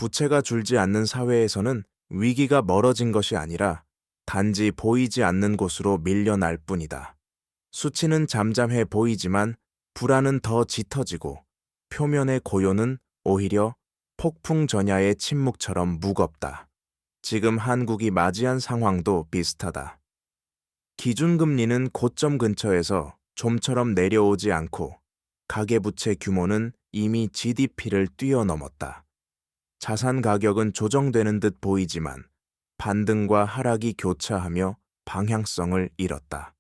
부채가 줄지 않는 사회에서는 위기가 멀어진 것이 아니라 단지 보이지 않는 곳으로 밀려날 뿐이다. 수치는 잠잠해 보이지만 불안은 더 짙어지고 표면의 고요는 오히려 폭풍 전야의 침묵처럼 무겁다. 지금 한국이 맞이한 상황도 비슷하다. 기준금리는 고점 근처에서 좀처럼 내려오지 않고 가계부채 규모는 이미 GDP를 뛰어넘었다. 자산 가격은 조정되는 듯 보이지만 반등과 하락이 교차하며 방향성을 잃었다.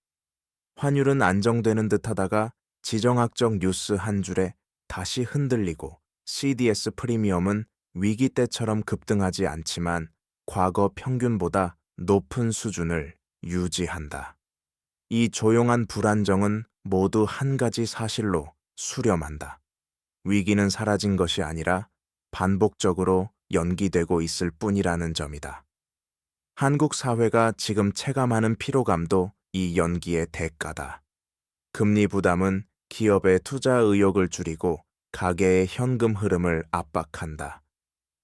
환율은 안정되는 듯 하다가 지정학적 뉴스 한 줄에 다시 흔들리고 CDS 프리미엄은 위기 때처럼 급등하지 않지만 과거 평균보다 높은 수준을 유지한다. 이 조용한 불안정은 모두 한 가지 사실로 수렴한다. 위기는 사라진 것이 아니라 반복적으로 연기되고 있을 뿐이라는 점이다. 한국 사회가 지금 체감하는 피로감도 이 연기의 대가다. 금리 부담은 기업의 투자 의욕을 줄이고 가계의 현금 흐름을 압박한다.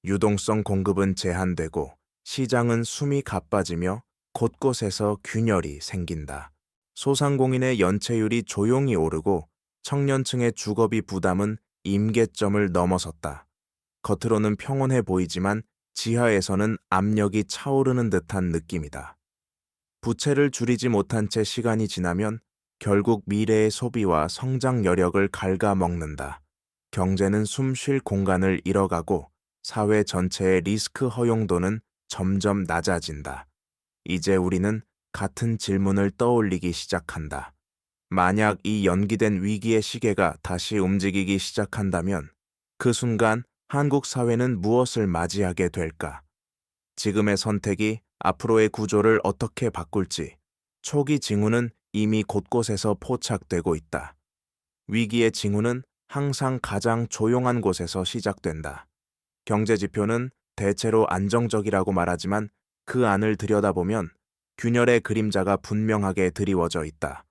유동성 공급은 제한되고 시장은 숨이 가빠지며 곳곳에서 균열이 생긴다. 소상공인의 연체율이 조용히 오르고 청년층의 주거비 부담은 임계점을 넘어섰다. 겉으로는 평온해 보이지만 지하에서는 압력이 차오르는 듯한 느낌이다. 부채를 줄이지 못한 채 시간이 지나면 결국 미래의 소비와 성장 여력을 갉아먹는다. 경제는 숨 쉴 공간을 잃어가고 사회 전체의 리스크 허용도는 점점 낮아진다. 이제 우리는 같은 질문을 떠올리기 시작한다. 만약 이 연기된 위기의 시계가 다시 움직이기 시작한다면 그 순간 한국 사회는 무엇을 맞이하게 될까? 지금의 선택이 앞으로의 구조를 어떻게 바꿀지 초기 징후는 이미 곳곳에서 포착되고 있다. 위기의 징후는 항상 가장 조용한 곳에서 시작된다. 경제 지표는 대체로 안정적이라고 말하지만 그 안을 들여다보면 균열의 그림자가 분명하게 드리워져 있다.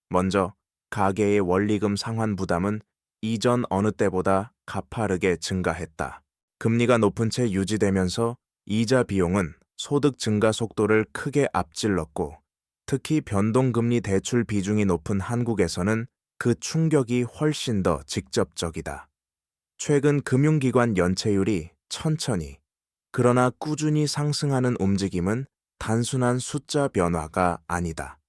먼저 가계의 원리금 상환 부담은 이전 어느 때보다 가파르게 증가했다. 금리가 높은 채 유지되면서 이자 비용은 소득 증가 속도를 크게 앞질렀고 특히 변동금리 대출 비중이 높은 한국에서는 그 충격이 훨씬 더 직접적이다. 최근 금융기관 연체율이 천천히 그러나 꾸준히 상승하는 움직임은 단순한 숫자 변화가 아니다.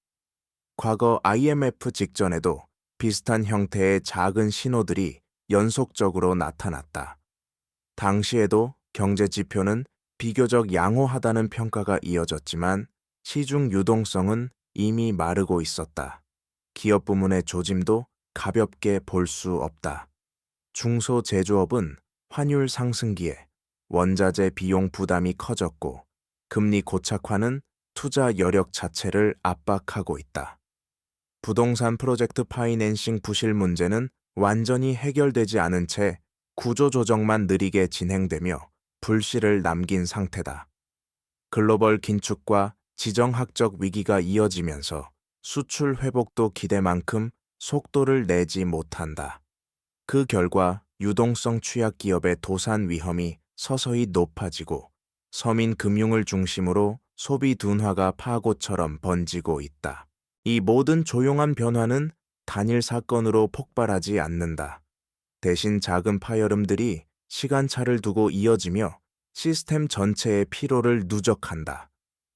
과거 IMF 직전에도 비슷한 형태의 작은 신호들이 연속적으로 나타났다. 당시에도 경제 지표는 비교적 양호하다는 평가가 이어졌지만 시중 유동성은 이미 마르고 있었다. 기업 부문의 조짐도 가볍게 볼 수 없다. 중소제조업은 환율 상승기에 원자재 비용 부담이 커졌고 금리 고착화는 투자 여력 자체를 압박하고 있다. 부동산 프로젝트 파이낸싱 부실 문제는 완전히 해결되지 않은 채 구조조정만 느리게 진행되며 불씨를 남긴 상태다. 글로벌 긴축과 지정학적 위기가 이어지면서 수출 회복도 기대만큼 속도를 내지 못한다. 그 결과 유동성 취약 기업의 도산 위험이 서서히 높아지고 서민 금융을 중심으로 소비 둔화가 파고처럼 번지고 있다. 이 모든 조용한 변화는 단일 사건으로 폭발하지 않는다. 대신 작은 파열음들이 시간차를 두고 이어지며 시스템 전체의 피로를 누적한다.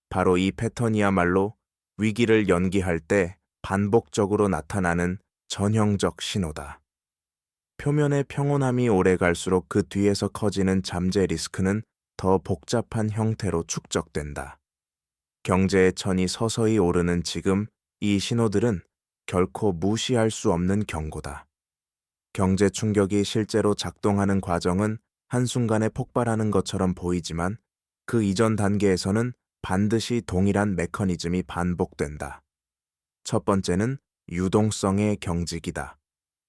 바로 이 패턴이야말로 위기를 연기할 때 반복적으로 나타나는 전형적 신호다. 표면의 평온함이 오래 갈수록 그 뒤에서 커지는 잠재 리스크는 더 복잡한 형태로 축적된다. 경제의 천이 서서히 오르는 지금 이 신호들은 결코 무시할 수 없는 경고다. 경제 충격이 실제로 작동하는 과정은 한순간에 폭발하는 것처럼 보이지만 그 이전 단계에서는 반드시 동일한 메커니즘이 반복된다. 첫 번째는 유동성의 경직이다.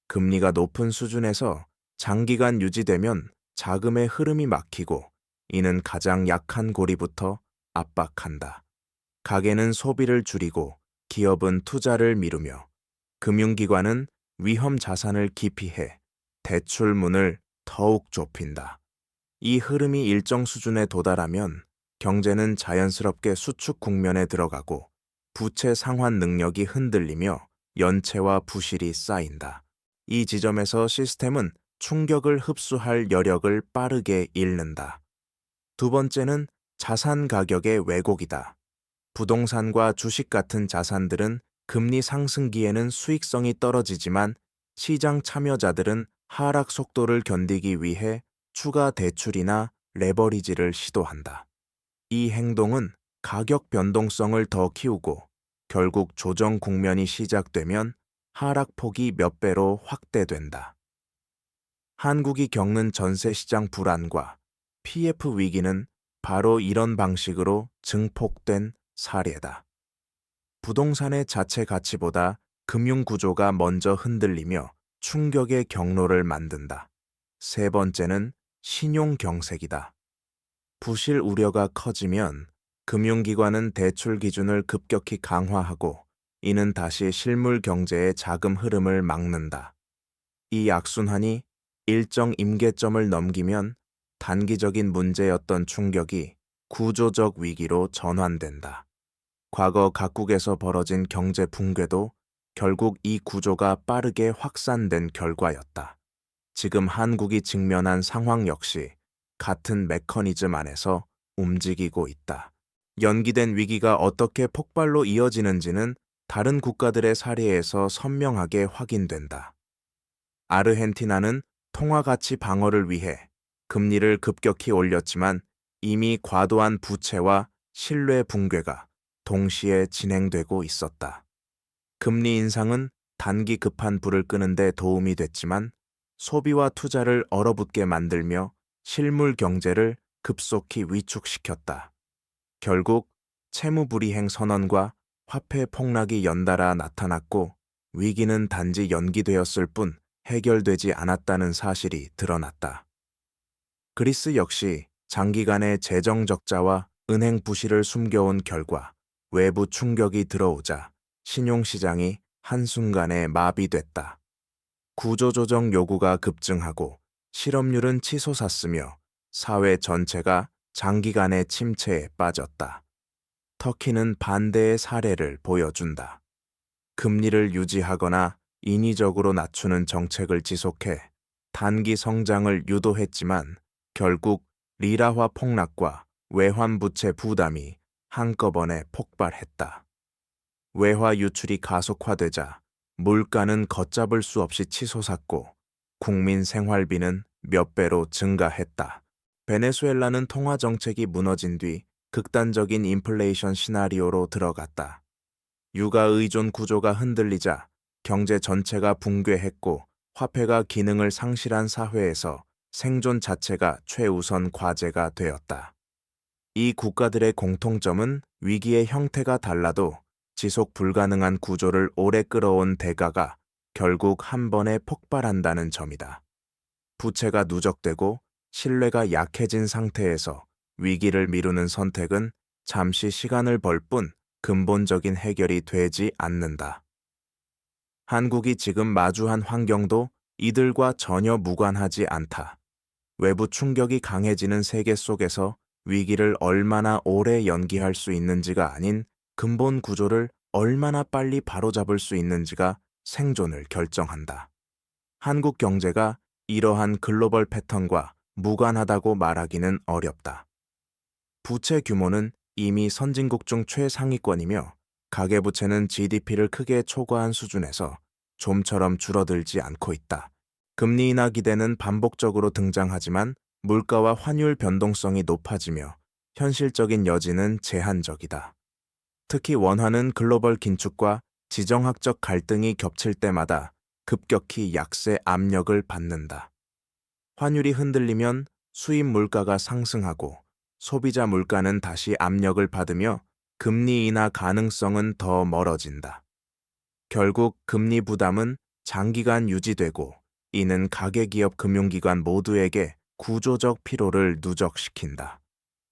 금리가 높은 수준에서 장기간 유지되면 자금의 흐름이 막히고 이는 가장 약한 고리부터 압박한다. 가계는 소비를 줄이고 기업은 투자를 미루며 금융기관은 위험 자산을 기피해 대출 문을 더욱 좁힌다. 이 흐름이 일정 수준에 도달하면 경제는 자연스럽게 수축 국면에 들어가고 부채 상환 능력이 흔들리며 연체와 부실이 쌓인다. 이 지점에서 시스템은 충격을 흡수할 여력을 빠르게 잃는다. 두 번째는 자산 가격의 왜곡이다. 부동산과 주식 같은 자산들은 금리 상승기에는 수익성이 떨어지지만 시장 참여자들은 하락 속도를 견디기 위해 추가 대출이나 레버리지를 시도한다. 이 행동은 가격 변동성을 더 키우고 결국 조정 국면이 시작되면 하락폭이 몇 배로 확대된다. 한국이 겪는 전세 시장 불안과 PF 위기는 바로 이런 방식으로 증폭된 사례다. 부동산의 자체 가치보다 금융 구조가 먼저 흔들리며 충격의 경로를 만든다. 세 번째는 신용 경색이다. 부실 우려가 커지면 금융기관은 대출 기준을 급격히 강화하고 이는 다시 실물 경제의 자금 흐름을 막는다. 이 악순환이 일정 임계점을 넘기면 단기적인 문제였던 충격이 구조적 위기로 전환된다. 과거 각국에서 벌어진 경제 붕괴도 결국 이 구조가 빠르게 확산된 결과였다. 지금 한국이 직면한 상황 역시 같은 메커니즘 안에서 움직이고 있다. 연기된 위기가 어떻게 폭발로 이어지는지는 다른 국가들의 사례에서 선명하게 확인된다. 아르헨티나는 통화 가치 방어를 위해 금리를 급격히 올렸지만 이미 과도한 부채와 신뢰 붕괴가 동시에 진행되고 있었다. 금리 인상은 단기 급한 불을 끄는 데 도움이 됐지만 소비와 투자를 얼어붙게 만들며 실물 경제를 급속히 위축시켰다. 결국 채무불이행 선언과 화폐 폭락이 연달아 나타났고 위기는 단지 연기되었을 뿐 해결되지 않았다는 사실이 드러났다. 그리스 역시 장기간의 재정 적자와 은행 부실을 숨겨온 결과 외부 충격이 들어오자 신용시장이 한순간에 마비됐다. 구조조정 요구가 급증하고 실업률은 치솟았으며 사회 전체가 장기간의 침체에 빠졌다. 터키는 반대의 사례를 보여준다. 금리를 유지하거나 인위적으로 낮추는 정책을 지속해 단기 성장을 유도했지만 결국 리라화 폭락과 외환부채 부담이 한꺼번에 폭발했다. 외화 유출이 가속화되자 물가는 걷잡을 수 없이 치솟았고 국민 생활비는 몇 배로 증가했다. 베네수엘라는 통화 정책이 무너진 뒤 극단적인 인플레이션 시나리오로 들어갔다. 유가 의존 구조가 흔들리자 경제 전체가 붕괴했고 화폐가 기능을 상실한 사회에서 생존 자체가 최우선 과제가 되었다. 이 국가들의 공통점은 위기의 형태가 달라도 지속 불가능한 구조를 오래 끌어온 대가가 결국 한 번에 폭발한다는 점이다. 부채가 누적되고 신뢰가 약해진 상태에서 위기를 미루는 선택은 잠시 시간을 벌 뿐 근본적인 해결이 되지 않는다. 한국이 지금 마주한 환경도 이들과 전혀 무관하지 않다. 외부 충격이 강해지는 세계 속에서 위기를 얼마나 오래 연기할 수 있는지가 아닌 근본 구조를 얼마나 빨리 바로잡을 수 있는지가 생존을 결정한다. 한국 경제가 이러한 글로벌 패턴과 무관하다고 말하기는 어렵다. 부채 규모는 이미 선진국 중 최상위권이며 가계부채는 GDP를 크게 초과한 수준에서 좀처럼 줄어들지 않고 있다. 금리 인하 기대는 반복적으로 등장하지만 물가와 환율 변동성이 높아지며 현실적인 여지는 제한적이다. 특히 원화는 글로벌 긴축과 지정학적 갈등이 겹칠 때마다 급격히 약세 압력을 받는다. 환율이 흔들리면 수입 물가가 상승하고 소비자 물가는 다시 압력을 받으며 금리 인하 가능성은 더 멀어진다. 결국 금리 부담은 장기간 유지되고 이는 가계기업 금융기관 모두에게 구조적 피로를 누적시킨다.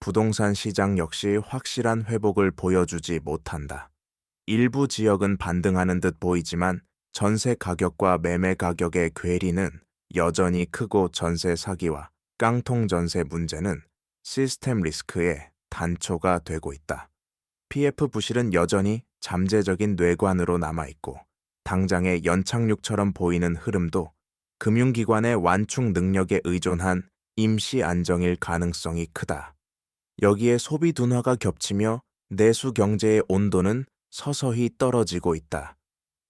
부동산 시장 역시 확실한 회복을 보여주지 못한다. 일부 지역은 반등하는 듯 보이지만 전세 가격과 매매 가격의 괴리는 여전히 크고 전세 사기와 깡통 전세 문제는 시스템 리스크의 단초가 되고 있다. PF 부실은 여전히 잠재적인 뇌관으로 남아있고 당장의 연착륙처럼 보이는 흐름도 금융기관의 완충 능력에 의존한 임시 안정일 가능성이 크다. 여기에 소비 둔화가 겹치며 내수 경제의 온도는 서서히 떨어지고 있다.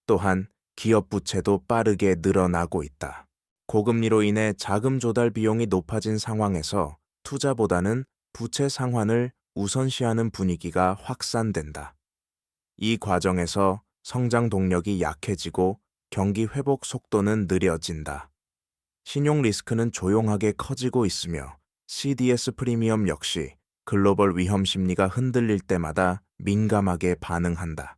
또한 기업 부채도 빠르게 늘어나고 있다. 고금리로 인해 자금 조달 비용이 높아진 상황에서 투자보다는 부채 상환을 우선시하는 분위기가 확산된다. 이 과정에서 성장 동력이 약해지고 경기 회복 속도는 느려진다. 신용 리스크는 조용하게 커지고 있으며 CDS 프리미엄 역시 글로벌 위험 심리가 흔들릴 때마다 민감하게 반응한다.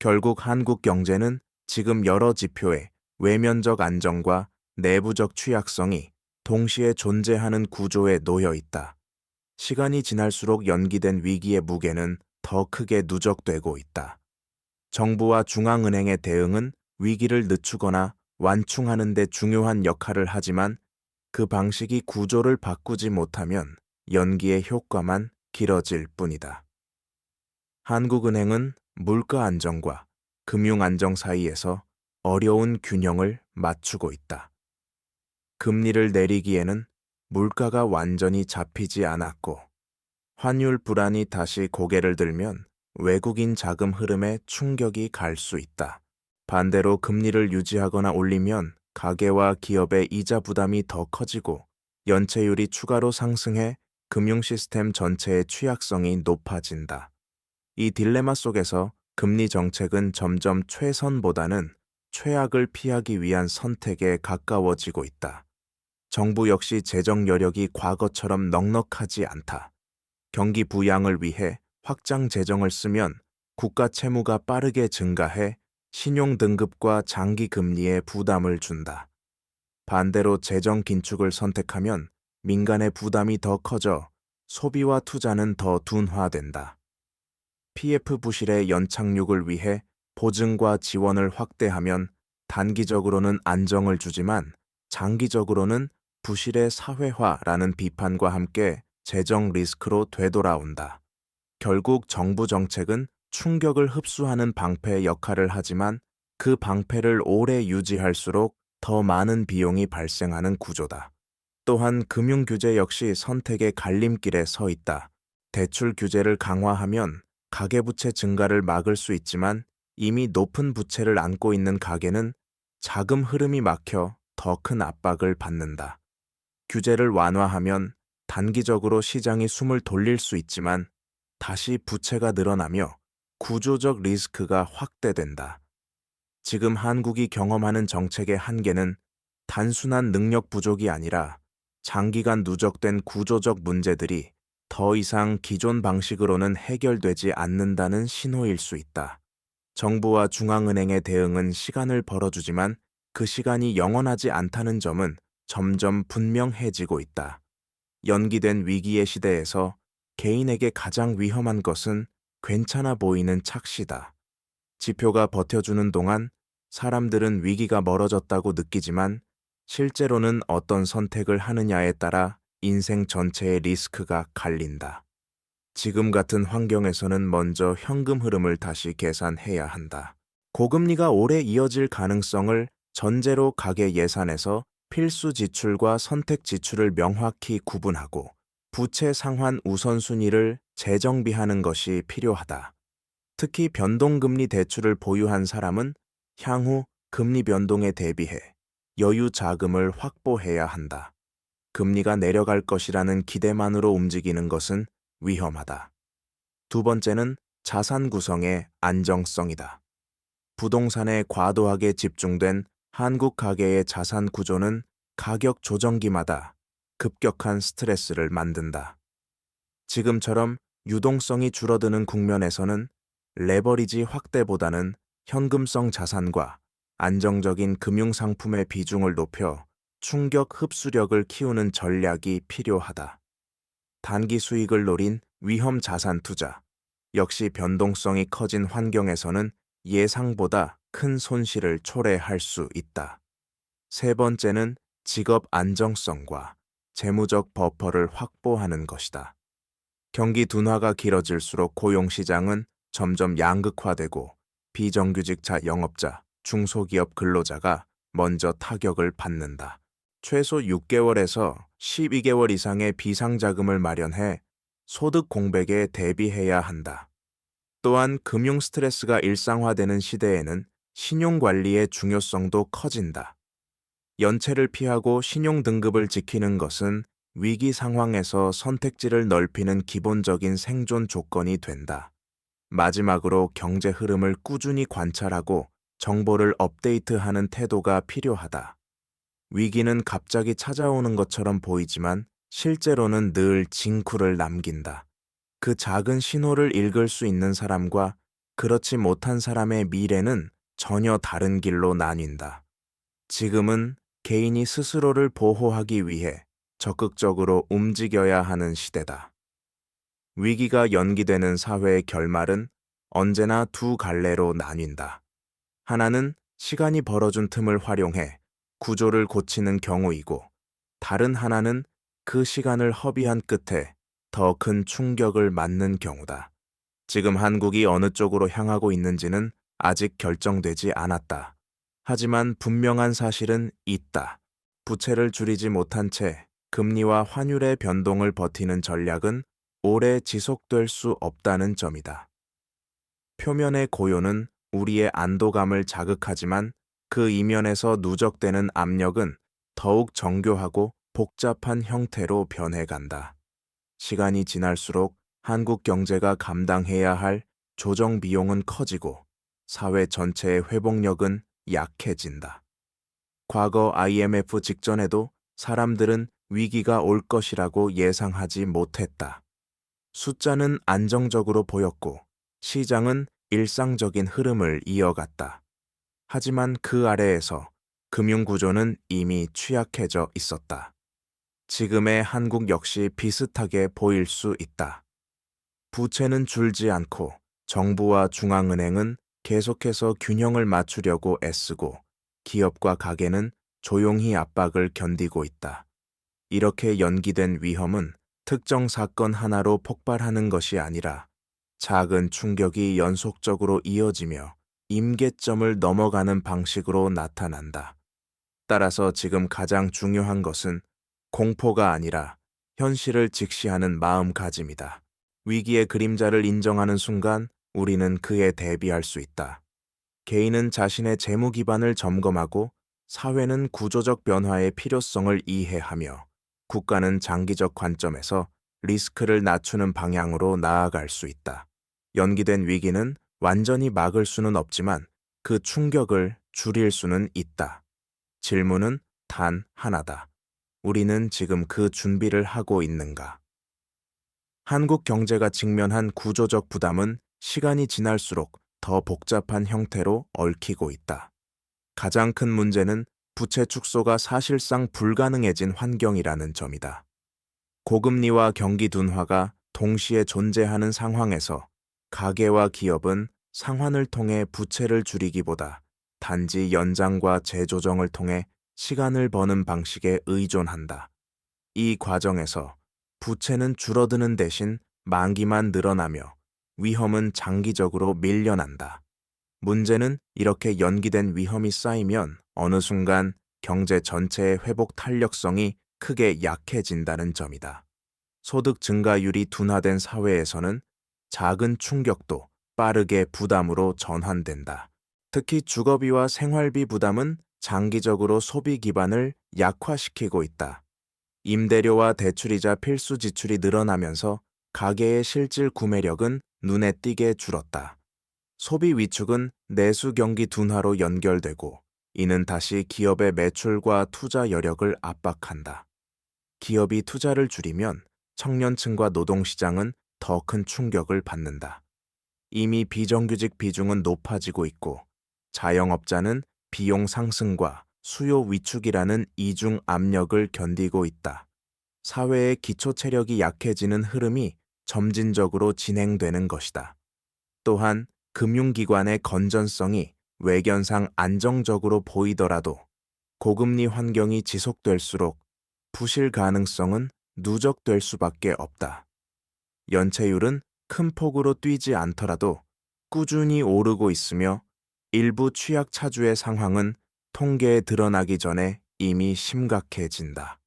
결국 한국 경제는 지금 여러 지표의 외면적 안정과 내부적 취약성이 동시에 존재하는 구조에 놓여 있다. 시간이 지날수록 연기된 위기의 무게는 더 크게 누적되고 있다. 정부와 중앙은행의 대응은 위기를 늦추거나 완충하는 데 중요한 역할을 하지만 그 방식이 구조를 바꾸지 못하면 연기의 효과만 길어질 뿐이다. 한국은행은 물가 안정과 금융 안정 사이에서 어려운 균형을 맞추고 있다. 금리를 내리기에는 물가가 완전히 잡히지 않았고 환율 불안이 다시 고개를 들면 외국인 자금 흐름에 충격이 갈 수 있다. 반대로 금리를 유지하거나 올리면 가계와 기업의 이자 부담이 더 커지고 연체율이 추가로 상승해 금융 시스템 전체의 취약성이 높아진다. 이 딜레마 속에서 금리 정책은 점점 최선보다는 최악을 피하기 위한 선택에 가까워지고 있다. 정부 역시 재정 여력이 과거처럼 넉넉하지 않다. 경기 부양을 위해 확장 재정을 쓰면 국가 채무가 빠르게 증가해 신용 등급과 장기 금리에 부담을 준다. 반대로 재정 긴축을 선택하면 민간의 부담이 더 커져 소비와 투자는 더 둔화된다. PF 부실의 연착륙을 위해 보증과 지원을 확대하면 단기적으로는 안정을 주지만 장기적으로는 부실의 사회화라는 비판과 함께 재정 리스크로 되돌아온다. 결국 정부 정책은 충격을 흡수하는 방패 역할을 하지만 그 방패를 오래 유지할수록 더 많은 비용이 발생하는 구조다. 또한 금융규제 역시 선택의 갈림길에 서 있다. 대출 규제를 강화하면 가계부채 증가를 막을 수 있지만 이미 높은 부채를 안고 있는 가계는 자금 흐름이 막혀 더 큰 압박을 받는다. 규제를 완화하면 단기적으로 시장이 숨을 돌릴 수 있지만 다시 부채가 늘어나며 구조적 리스크가 확대된다. 지금 한국이 경험하는 정책의 한계는 단순한 능력 부족이 아니라 장기간 누적된 구조적 문제들이 더 이상 기존 방식으로는 해결되지 않는다는 신호일 수 있다. 정부와 중앙은행의 대응은 시간을 벌어주지만 그 시간이 영원하지 않다는 점은 점점 분명해지고 있다. 연기된 위기의 시대에서 개인에게 가장 위험한 것은 괜찮아 보이는 착시다. 지표가 버텨주는 동안 사람들은 위기가 멀어졌다고 느끼지만 실제로는 어떤 선택을 하느냐에 따라 인생 전체의 리스크가 갈린다. 지금 같은 환경에서는 먼저 현금 흐름을 다시 계산해야 한다. 고금리가 오래 이어질 가능성을 전제로 가계 예산에서 필수 지출과 선택 지출을 명확히 구분하고 부채 상환 우선순위를 재정비하는 것이 필요하다. 특히 변동금리 대출을 보유한 사람은 향후 금리 변동에 대비해 여유 자금을 확보해야 한다. 금리가 내려갈 것이라는 기대만으로 움직이는 것은 위험하다. 두 번째는 자산 구성의 안정성이다. 부동산에 과도하게 집중된 한국 가계의 자산 구조는 가격 조정기마다 급격한 스트레스를 만든다. 지금처럼 유동성이 줄어드는 국면에서는 레버리지 확대보다는 현금성 자산과 안정적인 금융상품의 비중을 높여 충격 흡수력을 키우는 전략이 필요하다. 단기 수익을 노린 위험 자산 투자, 역시 변동성이 커진 환경에서는 예상보다 큰 손실을 초래할 수 있다. 세 번째는 직업 안정성과 재무적 버퍼를 확보하는 것이다. 경기 둔화가 길어질수록 고용시장은 점점 양극화되고 비정규직자 영업자, 중소기업 근로자가 먼저 타격을 받는다. 최소 6개월에서 12개월 이상의 비상자금을 마련해 소득 공백에 대비해야 한다. 또한 금융 스트레스가 일상화되는 시대에는 신용관리의 중요성도 커진다. 연체를 피하고 신용 등급을 지키는 것은 위기 상황에서 선택지를 넓히는 기본적인 생존 조건이 된다. 마지막으로 경제 흐름을 꾸준히 관찰하고 정보를 업데이트하는 태도가 필요하다. 위기는 갑자기 찾아오는 것처럼 보이지만 실제로는 늘 징크를 남긴다. 그 작은 신호를 읽을 수 있는 사람과 그렇지 못한 사람의 미래는 전혀 다른 길로 나뉜다. 지금은 개인이 스스로를 보호하기 위해 적극적으로 움직여야 하는 시대다. 위기가 연기되는 사회의 결말은 언제나 두 갈래로 나뉜다. 하나는 시간이 벌어준 틈을 활용해 구조를 고치는 경우이고, 다른 하나는 그 시간을 허비한 끝에 더 큰 충격을 맞는 경우다. 지금 한국이 어느 쪽으로 향하고 있는지는 아직 결정되지 않았다. 하지만 분명한 사실은 있다. 부채를 줄이지 못한 채 금리와 환율의 변동을 버티는 전략은 오래 지속될 수 없다는 점이다. 표면의 고요는 우리의 안도감을 자극하지만 그 이면에서 누적되는 압력은 더욱 정교하고 복잡한 형태로 변해간다. 시간이 지날수록 한국 경제가 감당해야 할 조정 비용은 커지고 사회 전체의 회복력은 약해진다. 과거 IMF 직전에도 사람들은 위기가 올 것이라고 예상하지 못했다. 숫자는 안정적으로 보였고 시장은 일상적인 흐름을 이어갔다. 하지만 그 아래에서 금융구조는 이미 취약해져 있었다. 지금의 한국 역시 비슷하게 보일 수 있다. 부채는 줄지 않고 정부와 중앙은행은 계속해서 균형을 맞추려고 애쓰고 기업과 가게는 조용히 압박을 견디고 있다. 이렇게 연기된 위험은 특정 사건 하나로 폭발하는 것이 아니라 작은 충격이 연속적으로 이어지며 임계점을 넘어가는 방식으로 나타난다. 따라서 지금 가장 중요한 것은 공포가 아니라 현실을 직시하는 마음가짐이다. 위기의 그림자를 인정하는 순간 우리는 그에 대비할 수 있다. 개인은 자신의 재무 기반을 점검하고 사회는 구조적 변화의 필요성을 이해하며 국가는 장기적 관점에서 리스크를 낮추는 방향으로 나아갈 수 있다. 연기된 위기는 완전히 막을 수는 없지만 그 충격을 줄일 수는 있다. 질문은 단 하나다. 우리는 지금 그 준비를 하고 있는가? 한국 경제가 직면한 구조적 부담은 시간이 지날수록 더 복잡한 형태로 얽히고 있다. 가장 큰 문제는 부채 축소가 사실상 불가능해진 환경이라는 점이다. 고금리와 경기 둔화가 동시에 존재하는 상황에서 가계와 기업은 상환을 통해 부채를 줄이기보다 단지 연장과 재조정을 통해 시간을 버는 방식에 의존한다. 이 과정에서 부채는 줄어드는 대신 만기만 늘어나며 위험은 장기적으로 밀려난다. 문제는 이렇게 연기된 위험이 쌓이면 어느 순간 경제 전체의 회복 탄력성이 크게 약해진다는 점이다. 소득 증가율이 둔화된 사회에서는 작은 충격도 빠르게 부담으로 전환된다. 특히 주거비와 생활비 부담은 장기적으로 소비 기반을 약화시키고 있다. 임대료와 대출이자 필수 지출이 늘어나면서 가계의 실질 구매력은 눈에 띄게 줄었다. 소비 위축은 내수 경기 둔화로 연결되고 이는 다시 기업의 매출과 투자 여력을 압박한다. 기업이 투자를 줄이면 청년층과 노동시장은 더 큰 충격을 받는다. 이미 비정규직 비중은 높아지고 있고 자영업자는 비용 상승과 수요 위축이라는 이중 압력을 견디고 있다. 사회의 기초 체력이 약해지는 흐름이 점진적으로 진행되는 것이다. 또한 금융기관의 건전성이 외견상 안정적으로 보이더라도 고금리 환경이 지속될수록 부실 가능성은 누적될 수밖에 없다. 연체율은 큰 폭으로 뛰지 않더라도 꾸준히 오르고 있으며 일부 취약차주의 상황은 통계에 드러나기 전에 이미 심각해진다.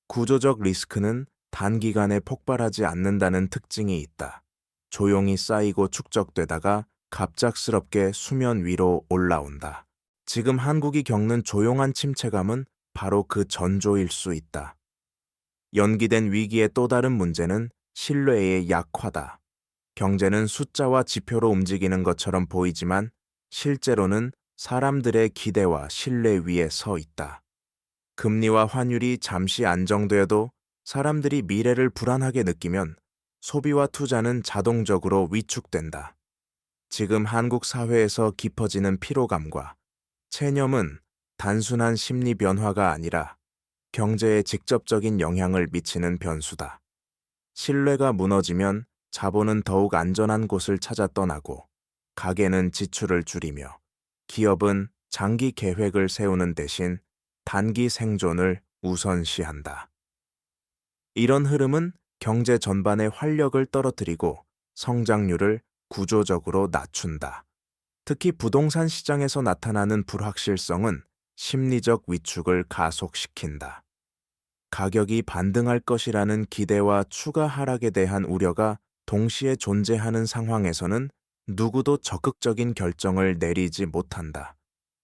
구조적 리스크는 단기간에 폭발하지 않는다는 특징이 있다. 조용히 쌓이고 축적되다가 갑작스럽게 수면 위로 올라온다. 지금 한국이 겪는 조용한 침체감은 바로 그 전조일 수 있다. 연기된 위기의 또 다른 문제는 신뢰의 약화다. 경제는 숫자와 지표로 움직이는 것처럼 보이지만 실제로는 사람들의 기대와 신뢰 위에 서 있다. 금리와 환율이 잠시 안정되어도 사람들이 미래를 불안하게 느끼면 소비와 투자는 자동적으로 위축된다. 지금 한국 사회에서 깊어지는 피로감과 체념은 단순한 심리 변화가 아니라 경제에 직접적인 영향을 미치는 변수다. 신뢰가 무너지면 자본은 더욱 안전한 곳을 찾아 떠나고 가게는 지출을 줄이며 기업은 장기 계획을 세우는 대신 단기 생존을 우선시한다. 이런 흐름은 경제 전반의 활력을 떨어뜨리고 성장률을 구조적으로 낮춘다. 특히 부동산 시장에서 나타나는 불확실성은 심리적 위축을 가속시킨다. 가격이 반등할 것이라는 기대와 추가 하락에 대한 우려가 동시에 존재하는 상황에서는 누구도 적극적인 결정을 내리지 못한다.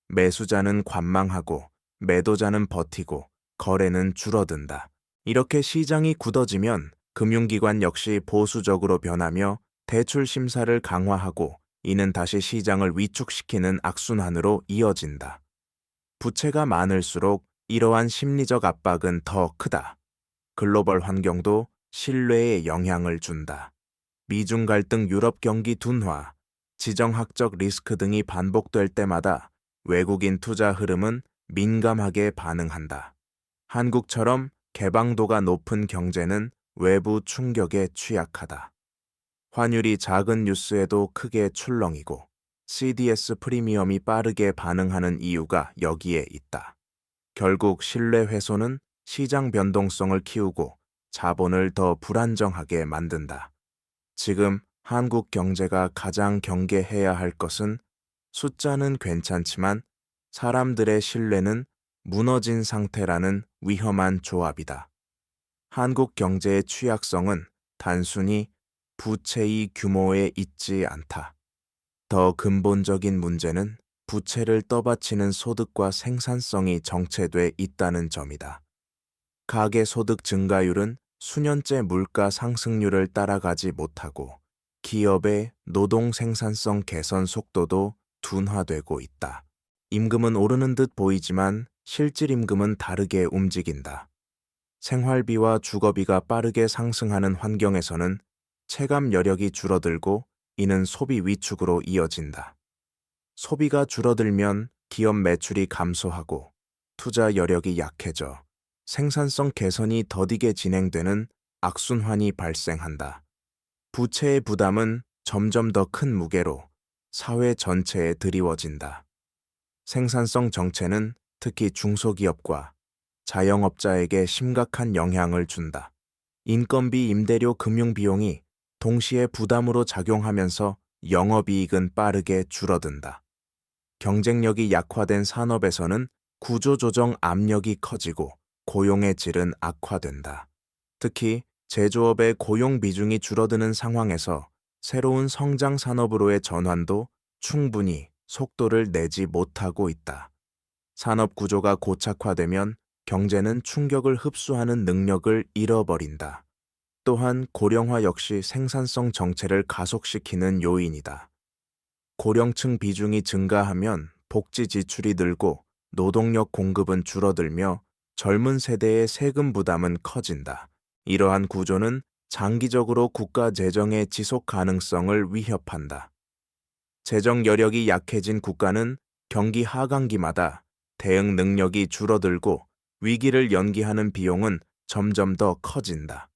매수자는 관망하고 매도자는 버티고 거래는 줄어든다. 이렇게 시장이 굳어지면 금융기관 역시 보수적으로 변하며 대출 심사를 강화하고 이는 다시 시장을 위축시키는 악순환으로 이어진다. 부채가 많을수록 이러한 심리적 압박은 더 크다. 글로벌 환경도 신뢰에 영향을 준다. 미중 갈등, 유럽 경기 둔화, 지정학적 리스크 등이 반복될 때마다 외국인 투자 흐름은 민감하게 반응한다. 한국처럼 개방도가 높은 경제는 외부 충격에 취약하다. 환율이 작은 뉴스에도 크게 출렁이고 CDS 프리미엄이 빠르게 반응하는 이유가 여기에 있다. 결국 신뢰 훼손은 시장 변동성을 키우고 자본을 더 불안정하게 만든다. 지금 한국 경제가 가장 경계해야 할 것은 숫자는 괜찮지만 사람들의 신뢰는 무너진 상태라는 위험한 조합이다. 한국 경제의 취약성은 단순히 부채의 규모에 있지 않다. 더 근본적인 문제는 부채를 떠받치는 소득과 생산성이 정체돼 있다는 점이다. 가계소득 증가율은 수년째 물가 상승률을 따라가지 못하고 기업의 노동 생산성 개선 속도도 둔화되고 있다. 임금은 오르는 듯 보이지만 실질 임금은 다르게 움직인다. 생활비와 주거비가 빠르게 상승하는 환경에서는 체감 여력이 줄어들고 이는 소비 위축으로 이어진다. 소비가 줄어들면 기업 매출이 감소하고 투자 여력이 약해져 생산성 개선이 더디게 진행되는 악순환이 발생한다. 부채의 부담은 점점 더 큰 무게로 사회 전체에 드리워진다. 생산성 정체는 특히 중소기업과 자영업자에게 심각한 영향을 준다. 인건비, 임대료, 금융비용이 동시에 부담으로 작용하면서 영업이익은 빠르게 줄어든다. 경쟁력이 약화된 산업에서는 구조조정 압력이 커지고 고용의 질은 악화된다. 특히 제조업의 고용 비중이 줄어드는 상황에서 새로운 성장 산업으로의 전환도 충분히 속도를 내지 못하고 있다. 산업 구조가 고착화되면 경제는 충격을 흡수하는 능력을 잃어버린다. 또한 고령화 역시 생산성 정체를 가속시키는 요인이다. 고령층 비중이 증가하면 복지 지출이 늘고 노동력 공급은 줄어들며 젊은 세대의 세금 부담은 커진다. 이러한 구조는 장기적으로 국가 재정의 지속 가능성을 위협한다. 재정 여력이 약해진 국가는 경기 하강기마다 대응 능력이 줄어들고 위기를 연기하는 비용은 점점 더 커진다.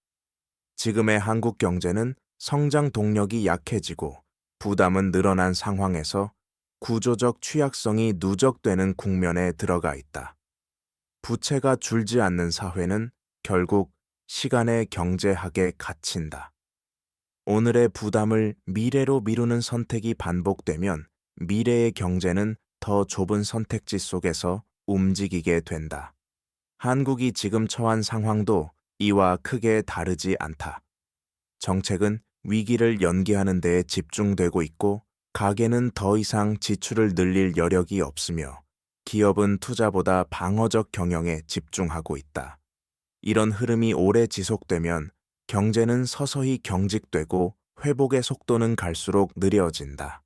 지금의 한국 경제는 성장 동력이 약해지고 부담은 늘어난 상황에서 구조적 취약성이 누적되는 국면에 들어가 있다. 부채가 줄지 않는 사회는 결국 시간의 경제학에 갇힌다. 오늘의 부담을 미래로 미루는 선택이 반복되면 미래의 경제는 더 좁은 선택지 속에서 움직이게 된다. 한국이 지금 처한 상황도 이와 크게 다르지 않다. 정책은 위기를 연기하는 데에 집중되고 있고, 가계는 더 이상 지출을 늘릴 여력이 없으며, 기업은 투자보다 방어적 경영에 집중하고 있다. 이런 흐름이 오래 지속되면 경제는 서서히 경직되고 회복의 속도는 갈수록 느려진다.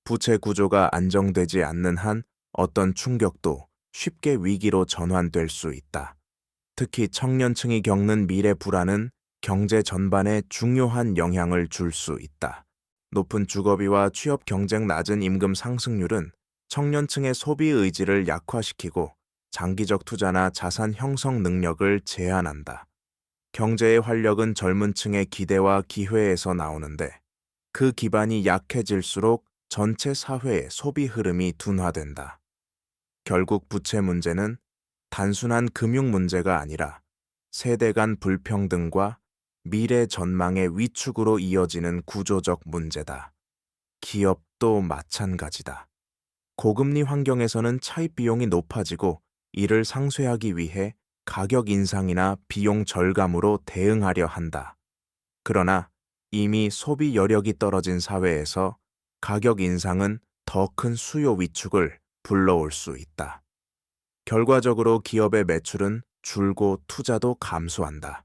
부채 구조가 안정되지 않는 한 어떤 충격도 쉽게 위기로 전환될 수 있다. 특히 청년층이 겪는 미래 불안은 경제 전반에 중요한 영향을 줄 수 있다. 높은 주거비와 취업 경쟁, 낮은 임금 상승률은 청년층의 소비 의지를 약화시키고 장기적 투자나 자산 형성 능력을 제한한다. 경제의 활력은 젊은 층의 기대와 기회에서 나오는데, 그 기반이 약해질수록 전체 사회의 소비 흐름이 둔화된다. 결국 부채 문제는 단순한 금융 문제가 아니라 세대 간 불평등과 미래 전망의 위축으로 이어지는 구조적 문제다. 기업도 마찬가지다. 고금리 환경에서는 차입 비용이 높아지고, 이를 상쇄하기 위해 가격 인상이나 비용 절감으로 대응하려 한다. 그러나 이미 소비 여력이 떨어진 사회에서 가격 인상은 더 큰 수요 위축을 불러올 수 있다. 결과적으로 기업의 매출은 줄고 투자도 감소한다.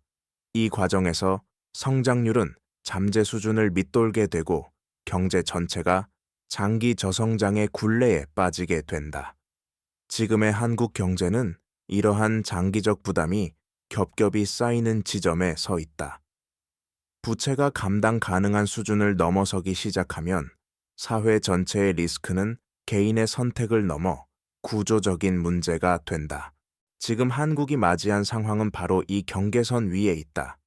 이 과정에서 성장률은 잠재 수준을 밑돌게 되고 경제 전체가 장기 저성장의 굴레에 빠지게 된다. 지금의 한국 경제는 이러한 장기적 부담이 겹겹이 쌓이는 지점에 서 있다. 부채가 감당 가능한 수준을 넘어서기 시작하면 사회 전체의 리스크는 개인의 선택을 넘어 구조적인 문제가 된다. 지금 한국이 맞이한 상황은 바로 이 경계선 위에 있다.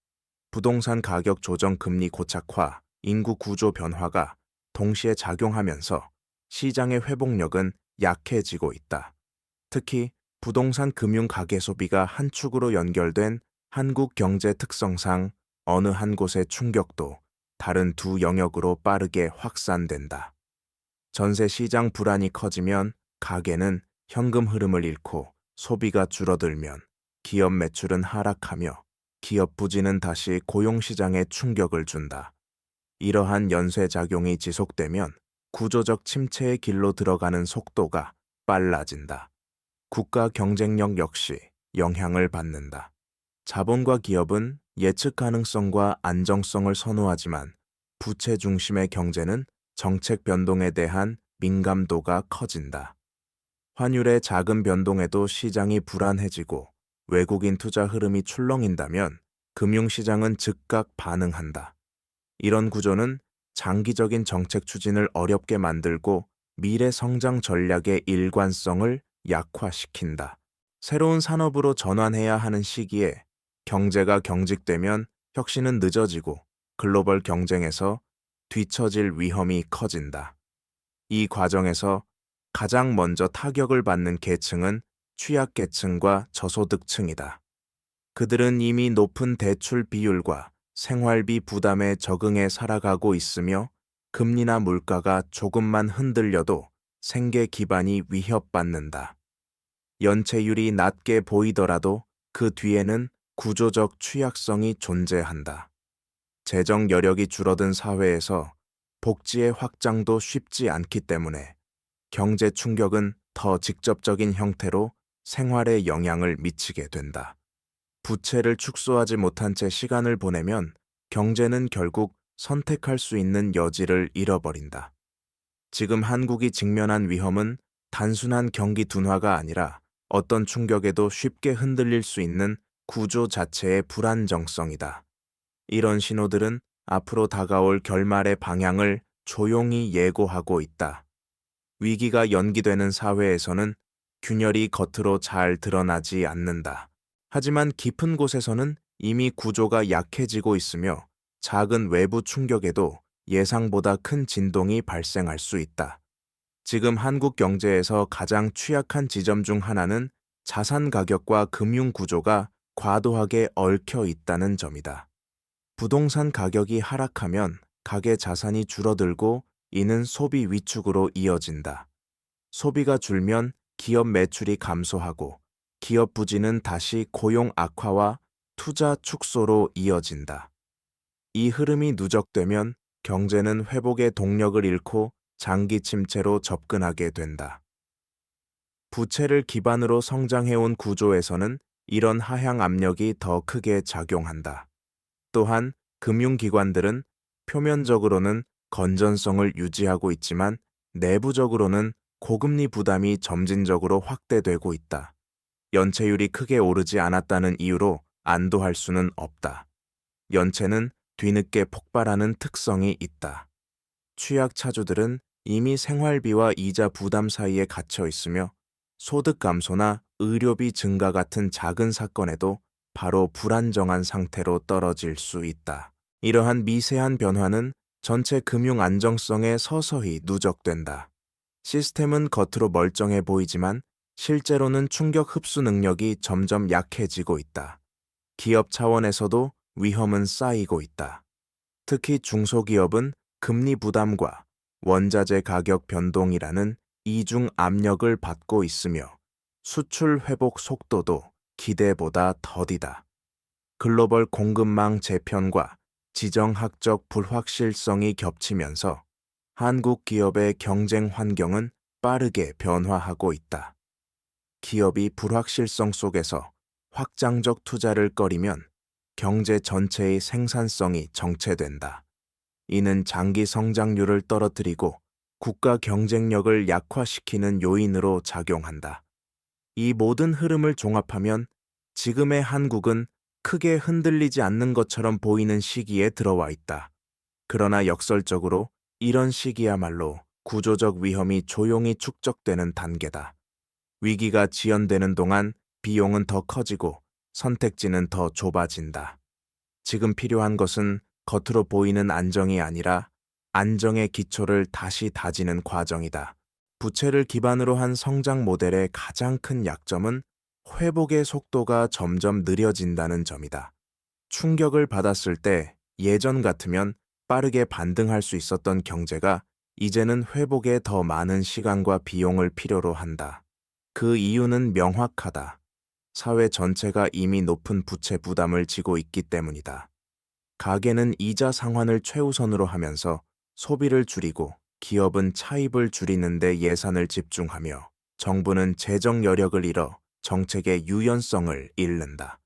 부동산 가격 조정, 금리 고착화, 인구 구조 변화가 동시에 작용하면서 시장의 회복력은 약해지고 있다. 특히 부동산 금융 가계 소비가 한 축으로 연결된 한국 경제 특성상 어느 한 곳의 충격도 다른 두 영역으로 빠르게 확산된다. 전세 시장 불안이 커지면 가계는 현금 흐름을 잃고, 소비가 줄어들면 기업 매출은 하락하며 기업 부진은 다시 고용시장에 충격을 준다. 이러한 연쇄작용이 지속되면 구조적 침체의 길로 들어가는 속도가 빨라진다. 국가 경쟁력 역시 영향을 받는다. 자본과 기업은 예측 가능성과 안정성을 선호하지만 부채 중심의 경제는 정책 변동에 대한 민감도가 커진다. 환율의 작은 변동에도 시장이 불안해지고 외국인 투자 흐름이 출렁인다면 금융시장은 즉각 반응한다. 이런 구조는 장기적인 정책 추진을 어렵게 만들고 미래 성장 전략의 일관성을 약화시킨다. 새로운 산업으로 전환해야 하는 시기에 경제가 경직되면 혁신은 늦어지고 글로벌 경쟁에서 뒤처질 위험이 커진다. 이 과정에서 가장 먼저 타격을 받는 계층은 취약계층과 저소득층이다. 그들은 이미 높은 대출 비율과 생활비 부담에 적응해 살아가고 있으며, 금리나 물가가 조금만 흔들려도 생계 기반이 위협받는다. 연체율이 낮게 보이더라도 그 뒤에는 구조적 취약성이 존재한다. 재정 여력이 줄어든 사회에서 복지의 확장도 쉽지 않기 때문에 경제 충격은 더 직접적인 형태로 생활에 영향을 미치게 된다. 부채를 축소하지 못한 채 시간을 보내면 경제는 결국 선택할 수 있는 여지를 잃어버린다. 지금 한국이 직면한 위험은 단순한 경기 둔화가 아니라 어떤 충격에도 쉽게 흔들릴 수 있는 구조 자체의 불안정성이다. 이런 신호들은 앞으로 다가올 결말의 방향을 조용히 예고하고 있다. 위기가 연기되는 사회에서는 균열이 겉으로 잘 드러나지 않는다. 하지만 깊은 곳에서는 이미 구조가 약해지고 있으며 작은 외부 충격에도 예상보다 큰 진동이 발생할 수 있다. 지금 한국 경제에서 가장 취약한 지점 중 하나는 자산 가격과 금융 구조가 과도하게 얽혀 있다는 점이다. 부동산 가격이 하락하면 가계 자산이 줄어들고 이는 소비 위축으로 이어진다. 소비가 줄면 기업 매출이 감소하고 기업 부진은 다시 고용 악화와 투자 축소로 이어진다. 이 흐름이 누적되면 경제는 회복의 동력을 잃고 장기 침체로 접근하게 된다. 부채를 기반으로 성장해온 구조에서는 이런 하향 압력이 더 크게 작용한다. 또한 금융기관들은 표면적으로는 건전성을 유지하고 있지만 내부적으로는 고금리 부담이 점진적으로 확대되고 있다. 연체율이 크게 오르지 않았다는 이유로 안도할 수는 없다. 연체는 뒤늦게 폭발하는 특성이 있다. 취약차주들은 이미 생활비와 이자 부담 사이에 갇혀 있으며 소득 감소나 의료비 증가 같은 작은 사건에도 바로 불안정한 상태로 떨어질 수 있다. 이러한 미세한 변화는 전체 금융 안정성에 서서히 누적된다. 시스템은 겉으로 멀쩡해 보이지만 실제로는 충격 흡수 능력이 점점 약해지고 있다. 기업 차원에서도 위험은 쌓이고 있다. 특히 중소기업은 금리 부담과 원자재 가격 변동이라는 이중 압력을 받고 있으며 수출 회복 속도도 기대보다 더디다. 글로벌 공급망 재편과 지정학적 불확실성이 겹치면서 한국 기업의 경쟁 환경은 빠르게 변화하고 있다. 기업이 불확실성 속에서 확장적 투자를 꺼리면 경제 전체의 생산성이 정체된다. 이는 장기 성장률을 떨어뜨리고 국가 경쟁력을 약화시키는 요인으로 작용한다. 이 모든 흐름을 종합하면 지금의 한국은 크게 흔들리지 않는 것처럼 보이는 시기에 들어와 있다. 그러나 역설적으로 이런 시기야말로 구조적 위험이 조용히 축적되는 단계다. 위기가 지연되는 동안 비용은 더 커지고 선택지는 더 좁아진다. 지금 필요한 것은 겉으로 보이는 안정이 아니라 안정의 기초를 다시 다지는 과정이다. 부채를 기반으로 한 성장 모델의 가장 큰 약점은 회복의 속도가 점점 느려진다는 점이다. 충격을 받았을 때 예전 같으면 빠르게 반등할 수 있었던 경제가 이제는 회복에 더 많은 시간과 비용을 필요로 한다. 그 이유는 명확하다. 사회 전체가 이미 높은 부채 부담을 지고 있기 때문이다. 가계는 이자 상환을 최우선으로 하면서 소비를 줄이고 기업은 차입을 줄이는 데 예산을 집중하며 정부는 재정 여력을 잃어 정책의 유연성을 잃는다.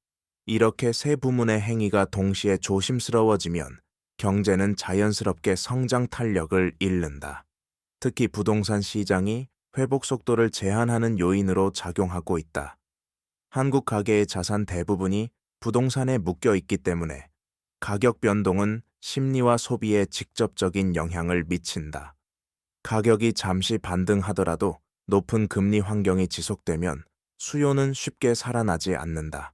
이렇게 세 부문의 행위가 동시에 조심스러워지면 경제는 자연스럽게 성장 탄력을 잃는다. 특히 부동산 시장이 회복 속도를 제한하는 요인으로 작용하고 있다. 한국 가계의 자산 대부분이 부동산에 묶여 있기 때문에 가격 변동은 심리와 소비에 직접적인 영향을 미친다. 가격이 잠시 반등하더라도 높은 금리 환경이 지속되면 수요는 쉽게 살아나지 않는다.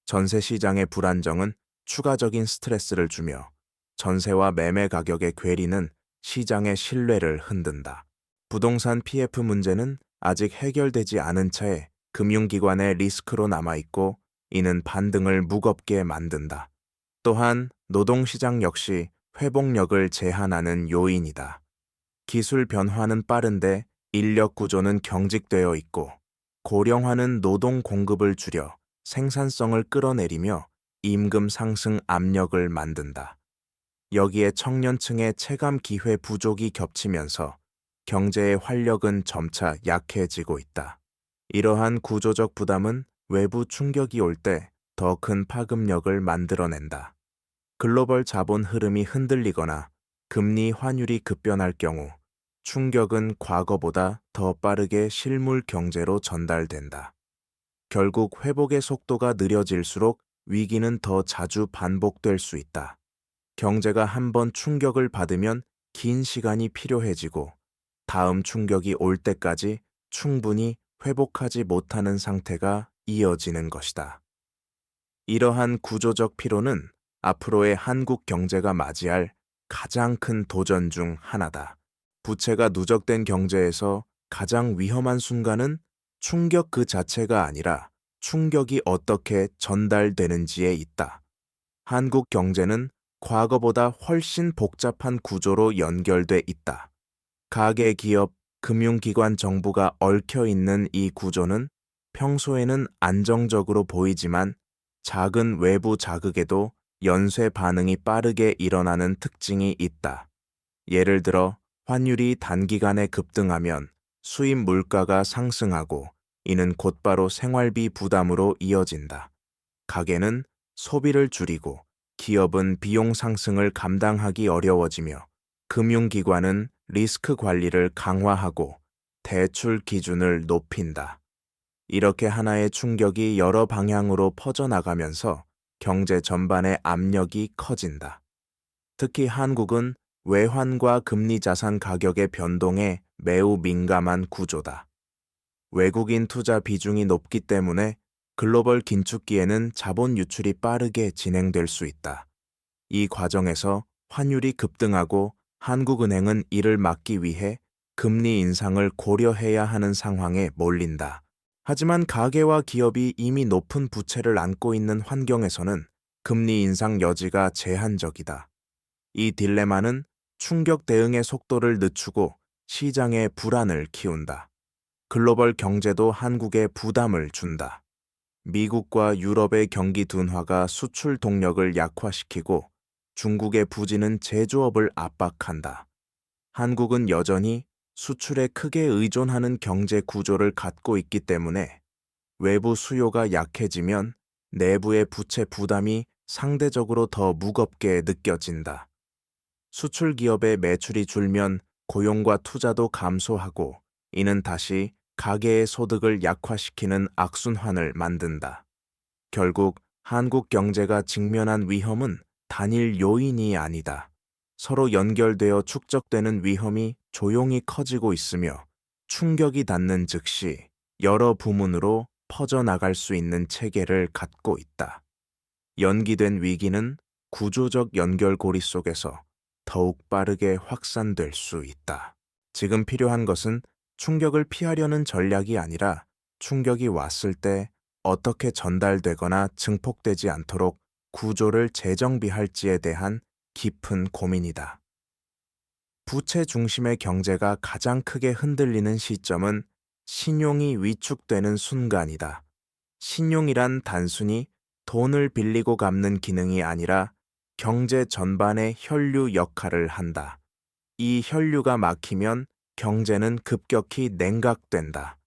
전세 시장의 불안정은 추가적인 스트레스를 주며 전세와 매매 가격의 괴리는 시장의 신뢰를 흔든다. 부동산 PF 문제는 아직 해결되지 않은 채 금융기관의 리스크로 남아있고 이는 반등을 무겁게 만든다. 또한 노동시장 역시 회복력을 제한하는 요인이다. 기술 변화는 빠른데 인력 구조는 경직되어 있고 고령화는 노동 공급을 줄여 생산성을 끌어내리며 임금 상승 압력을 만든다. 여기에 청년층의 체감 기회 부족이 겹치면서 경제의 활력은 점차 약해지고 있다. 이러한 구조적 부담은 외부 충격이 올 때 더 큰 파급력을 만들어낸다. 글로벌 자본 흐름이 흔들리거나 금리 환율이 급변할 경우 충격은 과거보다 더 빠르게 실물 경제로 전달된다. 결국 회복의 속도가 느려질수록 위기는 더 자주 반복될 수 있다. 경제가 한번 충격을 받으면 긴 시간이 필요해지고 다음 충격이 올 때까지 충분히 회복하지 못하는 상태가 이어지는 것이다. 이러한 구조적 피로는 앞으로의 한국 경제가 맞이할 가장 큰 도전 중 하나다. 부채가 누적된 경제에서 가장 위험한 순간은 충격 그 자체가 아니라 충격이 어떻게 전달되는지에 있다. 한국 경제는 과거보다 훨씬 복잡한 구조로 연결돼 있다. 가계, 기업, 금융기관, 정부가 얽혀 있는 이 구조는 평소에는 안정적으로 보이지만 작은 외부 자극에도 연쇄 반응이 빠르게 일어나는 특징이 있다. 예를 들어 환율이 단기간에 급등하면 수입 물가가 상승하고 이는 곧바로 생활비 부담으로 이어진다. 가게는 소비를 줄이고 기업은 비용 상승을 감당하기 어려워지며 금융기관은 리스크 관리를 강화하고 대출 기준을 높인다. 이렇게 하나의 충격이 여러 방향으로 퍼져나가면서 경제 전반의 압력이 커진다. 특히 한국은 외환과 금리 자산 가격의 변동에 매우 민감한 구조다. 외국인 투자 비중이 높기 때문에 글로벌 긴축기에는 자본 유출이 빠르게 진행될 수 있다. 이 과정에서 환율이 급등하고 한국은행은 이를 막기 위해 금리 인상을 고려해야 하는 상황에 몰린다. 하지만 가계와 기업이 이미 높은 부채를 안고 있는 환경에서는 금리 인상 여지가 제한적이다. 이 딜레마는 충격 대응의 속도를 늦추고 시장의 불안을 키운다. 글로벌 경제도 한국에 부담을 준다. 미국과 유럽의 경기 둔화가 수출 동력을 약화시키고 중국의 부진은 제조업을 압박한다. 한국은 여전히 수출에 크게 의존하는 경제 구조를 갖고 있기 때문에 외부 수요가 약해지면 내부의 부채 부담이 상대적으로 더 무겁게 느껴진다. 수출 기업의 매출이 줄면 고용과 투자도 감소하고 이는 다시 가계의 소득을 약화시키는 악순환을 만든다. 결국 한국 경제가 직면한 위험은 단일 요인이 아니다. 서로 연결되어 축적되는 위험이 조용히 커지고 있으며 충격이 닿는 즉시 여러 부문으로 퍼져나갈 수 있는 체계를 갖고 있다. 연기된 위기는 구조적 연결고리 속에서 더욱 빠르게 확산될 수 있다. 지금 필요한 것은 충격을 피하려는 전략이 아니라 충격이 왔을 때 어떻게 전달되거나 증폭되지 않도록 구조를 재정비할지에 대한 깊은 고민이다. 부채 중심의 경제가 가장 크게 흔들리는 시점은 신용이 위축되는 순간이다. 신용이란 단순히 돈을 빌리고 갚는 기능이 아니라 경제 전반의 혈류 역할을 한다. 이 혈류가 막히면 경제는 급격히 냉각된다.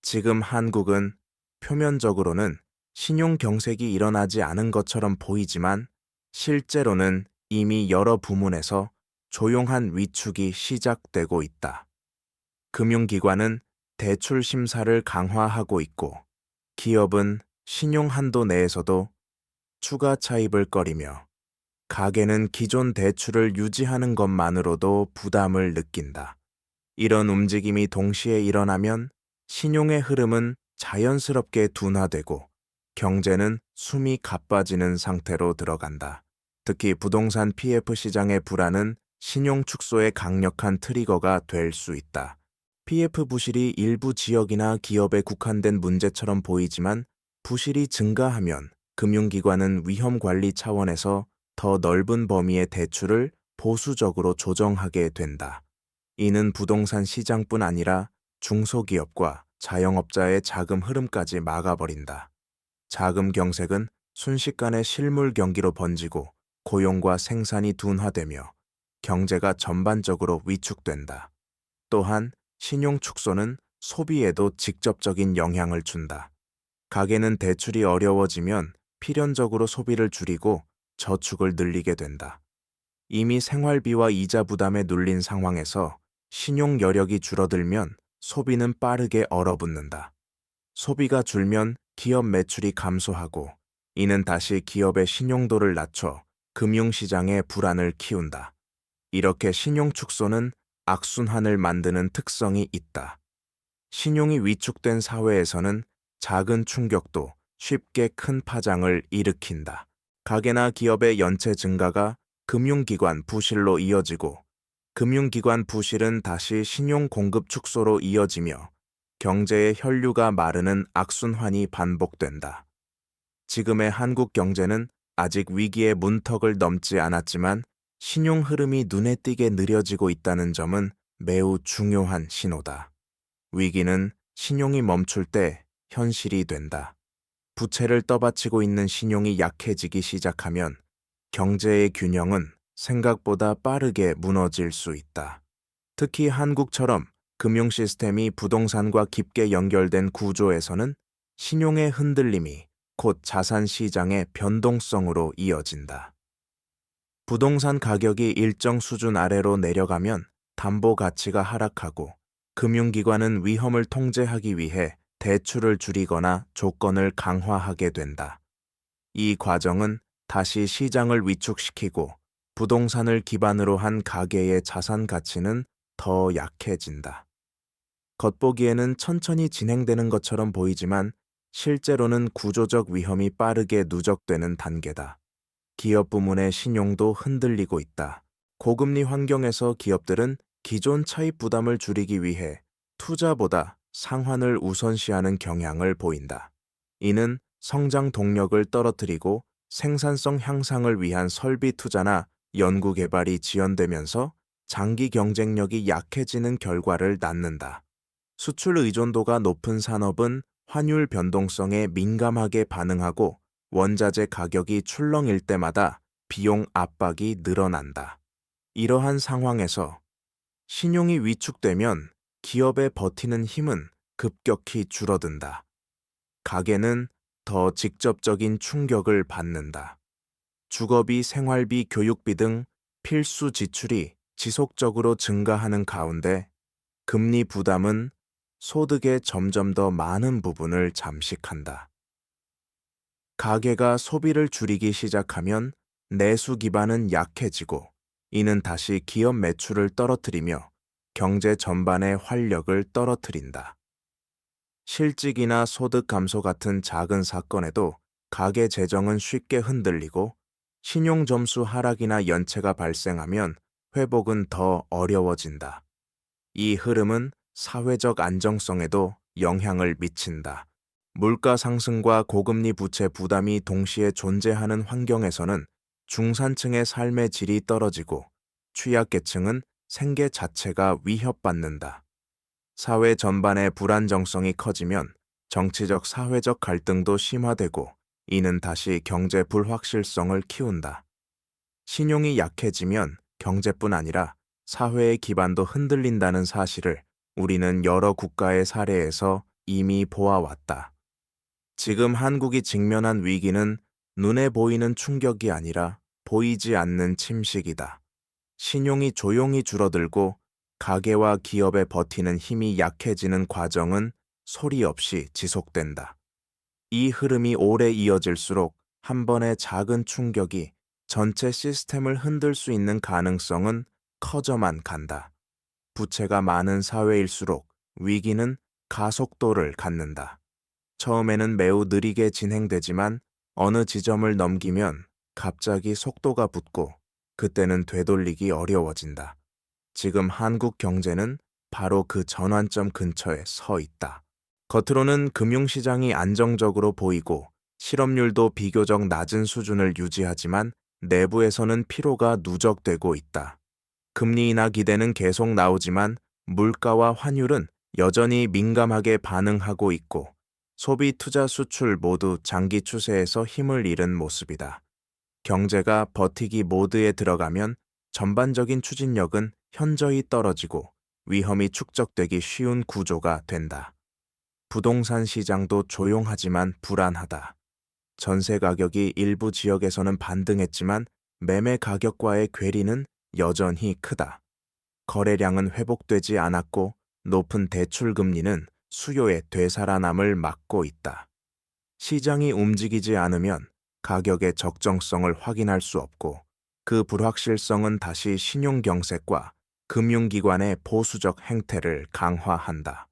지금 한국은 표면적으로는 신용 경색이 일어나지 않은 것처럼 보이지만 실제로는 이미 여러 부문에서 조용한 위축이 시작되고 있다. 금융기관은 대출 심사를 강화하고 있고 기업은 신용 한도 내에서도 추가 차입을 꺼리며 가계는 기존 대출을 유지하는 것만으로도 부담을 느낀다. 이런 움직임이 동시에 일어나면 신용의 흐름은 자연스럽게 둔화되고 경제는 숨이 가빠지는 상태로 들어간다. 특히 부동산 PF 시장의 불안은 신용 축소의 강력한 트리거가 될 수 있다. PF 부실이 일부 지역이나 기업에 국한된 문제처럼 보이지만 부실이 증가하면 금융기관은 위험 관리 차원에서 더 넓은 범위의 대출을 보수적으로 조정하게 된다. 이는 부동산 시장뿐 아니라 중소기업과 자영업자의 자금 흐름까지 막아버린다. 자금 경색은 순식간에 실물 경기로 번지고 고용과 생산이 둔화되며 경제가 전반적으로 위축된다. 또한 신용 축소는 소비에도 직접적인 영향을 준다. 가계는 대출이 어려워지면 필연적으로 소비를 줄이고 저축을 늘리게 된다. 이미 생활비와 이자 부담에 눌린 상황에서 신용 여력이 줄어들면 소비는 빠르게 얼어붙는다. 소비가 줄면 기업 매출이 감소하고 이는 다시 기업의 신용도를 낮춰 금융시장의 불안을 키운다. 이렇게 신용 축소는 악순환을 만드는 특성이 있다. 신용이 위축된 사회에서는 작은 충격도 쉽게 큰 파장을 일으킨다. 가계나 기업의 연체 증가가 금융기관 부실로 이어지고 금융기관 부실은 다시 신용 공급 축소로 이어지며 경제의 혈류가 마르는 악순환이 반복된다. 지금의 한국 경제는 아직 위기의 문턱을 넘지 않았지만 신용 흐름이 눈에 띄게 느려지고 있다는 점은 매우 중요한 신호다. 위기는 신용이 멈출 때 현실이 된다. 부채를 떠받치고 있는 신용이 약해지기 시작하면 경제의 균형은 생각보다 빠르게 무너질 수 있다. 특히 한국처럼 금융 시스템이 부동산과 깊게 연결된 구조에서는 신용의 흔들림이 곧 자산 시장의 변동성으로 이어진다. 부동산 가격이 일정 수준 아래로 내려가면 담보 가치가 하락하고 금융기관은 위험을 통제하기 위해 대출을 줄이거나 조건을 강화하게 된다. 이 과정은 다시 시장을 위축시키고 부동산을 기반으로 한 가계의 자산 가치는 더 약해진다. 겉보기에는 천천히 진행되는 것처럼 보이지만 실제로는 구조적 위험이 빠르게 누적되는 단계다. 기업 부문의 신용도 흔들리고 있다. 고금리 환경에서 기업들은 기존 차입 부담을 줄이기 위해 투자보다 상환을 우선시하는 경향을 보인다. 이는 성장 동력을 떨어뜨리고 생산성 향상을 위한 설비 투자나 연구 개발이 지연되면서 장기 경쟁력이 약해지는 결과를 낳는다. 수출 의존도가 높은 산업은 환율 변동성에 민감하게 반응하고 원자재 가격이 출렁일 때마다 비용 압박이 늘어난다. 이러한 상황에서 신용이 위축되면 기업의 버티는 힘은 급격히 줄어든다. 가게는 더 직접적인 충격을 받는다. 주거비, 생활비, 교육비 등 필수 지출이 지속적으로 증가하는 가운데 금리 부담은 소득의 점점 더 많은 부분을 잠식한다. 가계가 소비를 줄이기 시작하면 내수 기반은 약해지고 이는 다시 기업 매출을 떨어뜨리며 경제 전반의 활력을 떨어뜨린다. 실직이나 소득 감소 같은 작은 사건에도 가계 재정은 쉽게 흔들리고 신용 점수 하락이나 연체가 발생하면 회복은 더 어려워진다. 이 흐름은 사회적 안정성에도 영향을 미친다. 물가 상승과 고금리 부채 부담이 동시에 존재하는 환경에서는 중산층의 삶의 질이 떨어지고 취약계층은 생계 자체가 위협받는다. 사회 전반의 불안정성이 커지면 정치적 사회적 갈등도 심화되고 이는 다시 경제 불확실성을 키운다. 신용이 약해지면 경제뿐 아니라 사회의 기반도 흔들린다는 사실을 우리는 여러 국가의 사례에서 이미 보아왔다. 지금 한국이 직면한 위기는 눈에 보이는 충격이 아니라 보이지 않는 침식이다. 신용이 조용히 줄어들고 가계와 기업의 버티는 힘이 약해지는 과정은 소리 없이 지속된다. 이 흐름이 오래 이어질수록 한 번의 작은 충격이 전체 시스템을 흔들 수 있는 가능성은 커져만 간다. 부채가 많은 사회일수록 위기는 가속도를 갖는다. 처음에는 매우 느리게 진행되지만 어느 지점을 넘기면 갑자기 속도가 붙고 그때는 되돌리기 어려워진다. 지금 한국 경제는 바로 그 전환점 근처에 서 있다. 겉으로는 금융시장이 안정적으로 보이고 실업률도 비교적 낮은 수준을 유지하지만 내부에서는 피로가 누적되고 있다. 금리 인하 기대는 계속 나오지만 물가와 환율은 여전히 민감하게 반응하고 있고 소비, 투자, 수출 모두 장기 추세에서 힘을 잃은 모습이다. 경제가 버티기 모드에 들어가면 전반적인 추진력은 현저히 떨어지고 위험이 축적되기 쉬운 구조가 된다. 부동산 시장도 조용하지만 불안하다. 전세 가격이 일부 지역에서는 반등했지만 매매 가격과의 괴리는 여전히 크다. 거래량은 회복되지 않았고 높은 대출 금리는 수요의 되살아남을 막고 있다. 시장이 움직이지 않으면 가격의 적정성을 확인할 수 없고 그 불확실성은 다시 신용경색과 금융기관의 보수적 행태를 강화한다.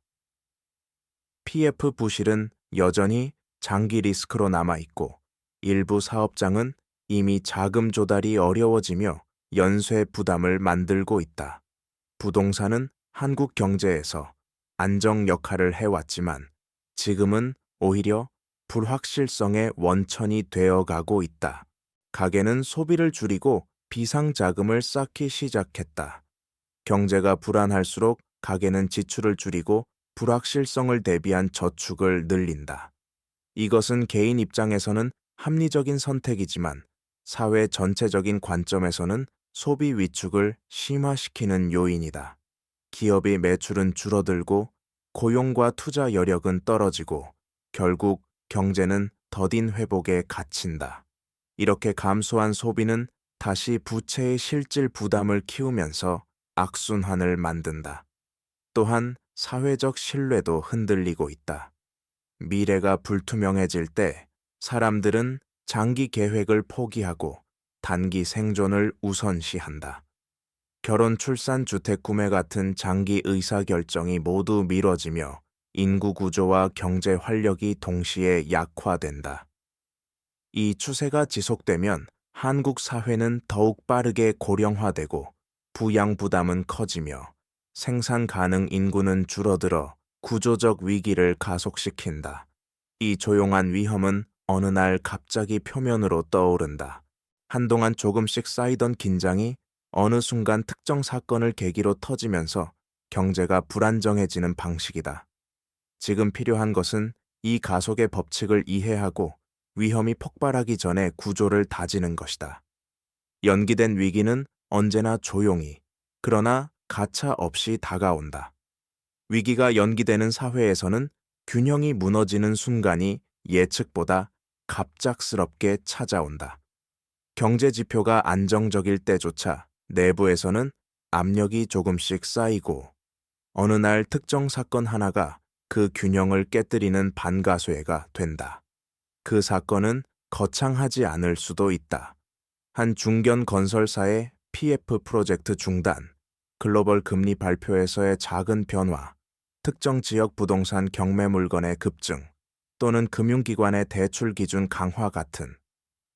PF 부실은 여전히 장기 리스크로 남아있고 일부 사업장은 이미 자금 조달이 어려워지며 연쇄 부담을 만들고 있다. 부동산은 한국 경제에서 안정 역할을 해왔지만 지금은 오히려 불확실성의 원천이 되어가고 있다. 가계는 소비를 줄이고 비상자금을 쌓기 시작했다. 경제가 불안할수록 가계는 지출을 줄이고 불확실성을 대비한 저축을 늘린다. 이것은 개인 입장에서는 합리적인 선택이지만 사회 전체적인 관점에서는 소비 위축을 심화시키는 요인이다. 기업의 매출은 줄어들고 고용과 투자 여력은 떨어지고 결국 경제는 더딘 회복에 갇힌다. 이렇게 감소한 소비는 다시 부채의 실질 부담을 키우면서 악순환을 만든다. 또한 사회적 신뢰도 흔들리고 있다. 미래가 불투명해질 때 사람들은 장기 계획을 포기하고 단기 생존을 우선시한다. 결혼, 출산, 주택 구매 같은 장기 의사결정이 모두 미뤄지며 인구 구조와 경제 활력이 동시에 약화된다. 이 추세가 지속되면 한국 사회는 더욱 빠르게 고령화되고 부양 부담은 커지며 생산 가능 인구는 줄어들어 구조적 위기를 가속시킨다. 이 조용한 위험은 어느 날 갑자기 표면으로 떠오른다. 한동안 조금씩 쌓이던 긴장이 어느 순간 특정 사건을 계기로 터지면서 경제가 불안정해지는 방식이다. 지금 필요한 것은 이 가속의 법칙을 이해하고 위험이 폭발하기 전에 구조를 다지는 것이다. 연기된 위기는 언제나 조용히, 그러나 가차 없이 다가온다. 위기가 연기되는 사회에서는 균형이 무너지는 순간이 예측보다 갑작스럽게 찾아온다. 경제 지표가 안정적일 때조차 내부에서는 압력이 조금씩 쌓이고 어느 날 특정 사건 하나가 그 균형을 깨뜨리는 반가쇠가 된다. 그 사건은 거창하지 않을 수도 있다. 한 중견 건설사의 PF 프로젝트 중단, 글로벌 금리 발표에서의 작은 변화, 특정 지역 부동산 경매 물건의 급증, 또는 금융기관의 대출 기준 강화 같은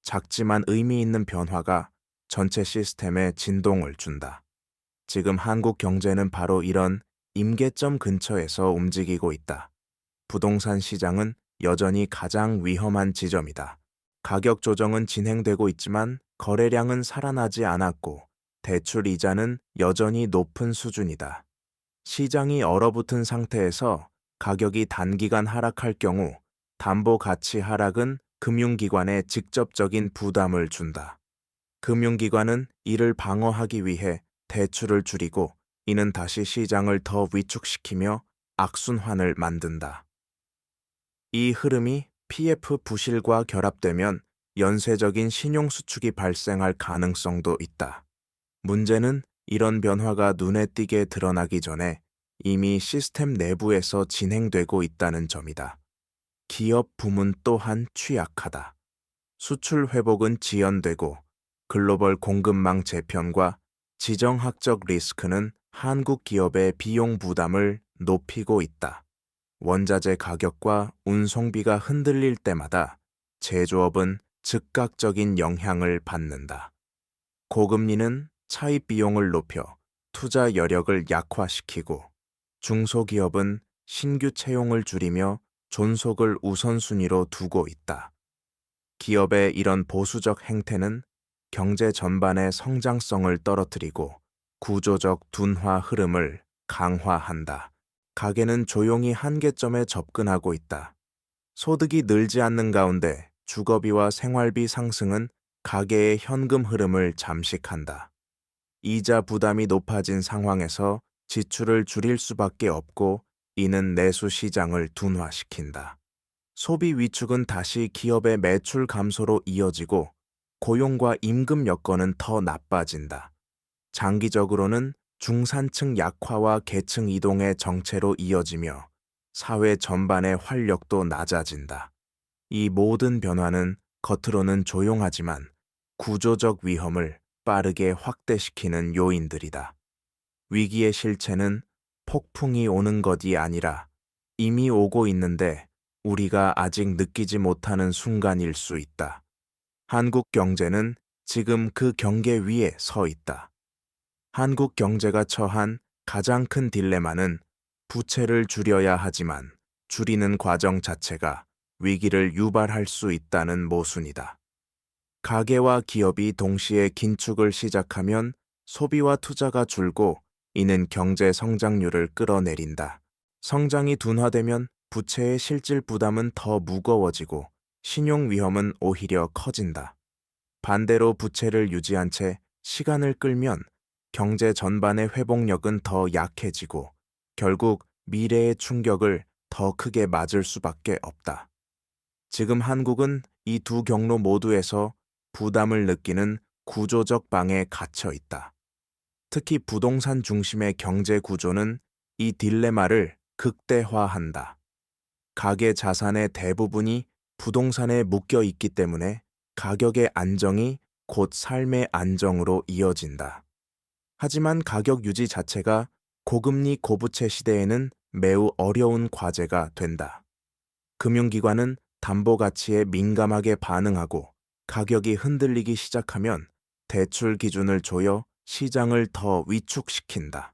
작지만 의미 있는 변화가 전체 시스템에 진동을 준다. 지금 한국 경제는 바로 이런 임계점 근처에서 움직이고 있다. 부동산 시장은 여전히 가장 위험한 지점이다. 가격 조정은 진행되고 있지만 거래량은 살아나지 않았고 대출 이자는 여전히 높은 수준이다. 시장이 얼어붙은 상태에서 가격이 단기간 하락할 경우 담보 가치 하락은 금융기관에 직접적인 부담을 준다. 금융기관은 이를 방어하기 위해 대출을 줄이고 이는 다시 시장을 더 위축시키며 악순환을 만든다. 이 흐름이 PF 부실과 결합되면 연쇄적인 신용수축이 발생할 가능성도 있다. 문제는 이런 변화가 눈에 띄게 드러나기 전에 이미 시스템 내부에서 진행되고 있다는 점이다. 기업 부문 또한 취약하다. 수출 회복은 지연되고 글로벌 공급망 재편과 지정학적 리스크는 한국 기업의 비용 부담을 높이고 있다. 원자재 가격과 운송비가 흔들릴 때마다 제조업은 즉각적인 영향을 받는다. 고금리는 차입 비용을 높여 투자 여력을 약화시키고 중소기업은 신규 채용을 줄이며 존속을 우선순위로 두고 있다. 기업의 이런 보수적 행태는 경제 전반의 성장성을 떨어뜨리고 구조적 둔화 흐름을 강화한다. 가계는 조용히 한계점에 접근하고 있다. 소득이 늘지 않는 가운데 주거비와 생활비 상승은 가계의 현금 흐름을 잠식한다. 이자 부담이 높아진 상황에서 지출을 줄일 수밖에 없고 이는 내수 시장을 둔화시킨다. 소비 위축은 다시 기업의 매출 감소로 이어지고 고용과 임금 여건은 더 나빠진다. 장기적으로는 중산층 약화와 계층 이동의 정체로 이어지며 사회 전반의 활력도 낮아진다. 이 모든 변화는 겉으로는 조용하지만 구조적 위험을 빠르게 확대시키는 요인들이다. 위기의 실체는 폭풍이 오는 것이 아니라 이미 오고 있는데 우리가 아직 느끼지 못하는 순간일 수 있다. 한국 경제는 지금 그 경계 위에 서 있다. 한국 경제가 처한 가장 큰 딜레마는 부채를 줄여야 하지만 줄이는 과정 자체가 위기를 유발할 수 있다는 모순이다. 가계와 기업이 동시에 긴축을 시작하면 소비와 투자가 줄고 이는 경제 성장률을 끌어내린다. 성장이 둔화되면 부채의 실질 부담은 더 무거워지고 신용 위험은 오히려 커진다. 반대로 부채를 유지한 채 시간을 끌면 경제 전반의 회복력은 더 약해지고 결국 미래의 충격을 더 크게 맞을 수밖에 없다. 지금 한국은 이 두 경로 모두에서 부담을 느끼는 구조적 방에 갇혀 있다. 특히 부동산 중심의 경제 구조는 이 딜레마를 극대화한다. 가계 자산의 대부분이 부동산에 묶여 있기 때문에 가격의 안정이 곧 삶의 안정으로 이어진다. 하지만 가격 유지 자체가 고금리 고부채 시대에는 매우 어려운 과제가 된다. 금융기관은 담보 가치에 민감하게 반응하고 가격이 흔들리기 시작하면 대출 기준을 조여 시장을 더 위축시킨다.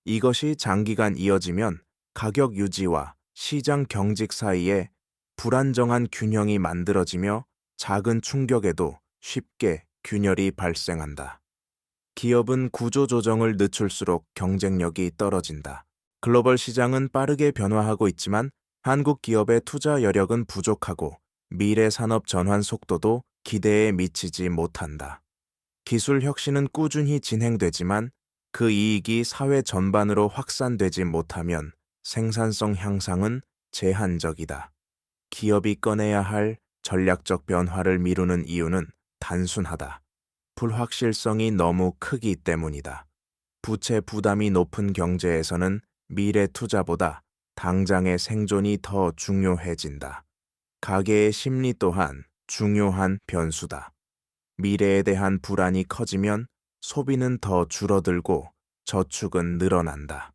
이것이 장기간 이어지면 가격 유지와 시장 경직 사이에 불안정한 균형이 만들어지며 작은 충격에도 쉽게 균열이 발생한다. 기업은 구조조정을 늦출수록 경쟁력이 떨어진다. 글로벌 시장은 빠르게 변화하고 있지만 한국 기업의 투자 여력은 부족하고 미래 산업 전환 속도도 기대에 미치지 못한다. 기술 혁신은 꾸준히 진행되지만 그 이익이 사회 전반으로 확산되지 못하면 생산성 향상은 제한적이다. 기업이 꺼내야 할 전략적 변화를 미루는 이유는 단순하다. 불확실성이 너무 크기 때문이다. 부채 부담이 높은 경제에서는 미래 투자보다 당장의 생존이 더 중요해진다. 가계의 심리 또한 중요한 변수다. 미래에 대한 불안이 커지면 소비는 더 줄어들고 저축은 늘어난다.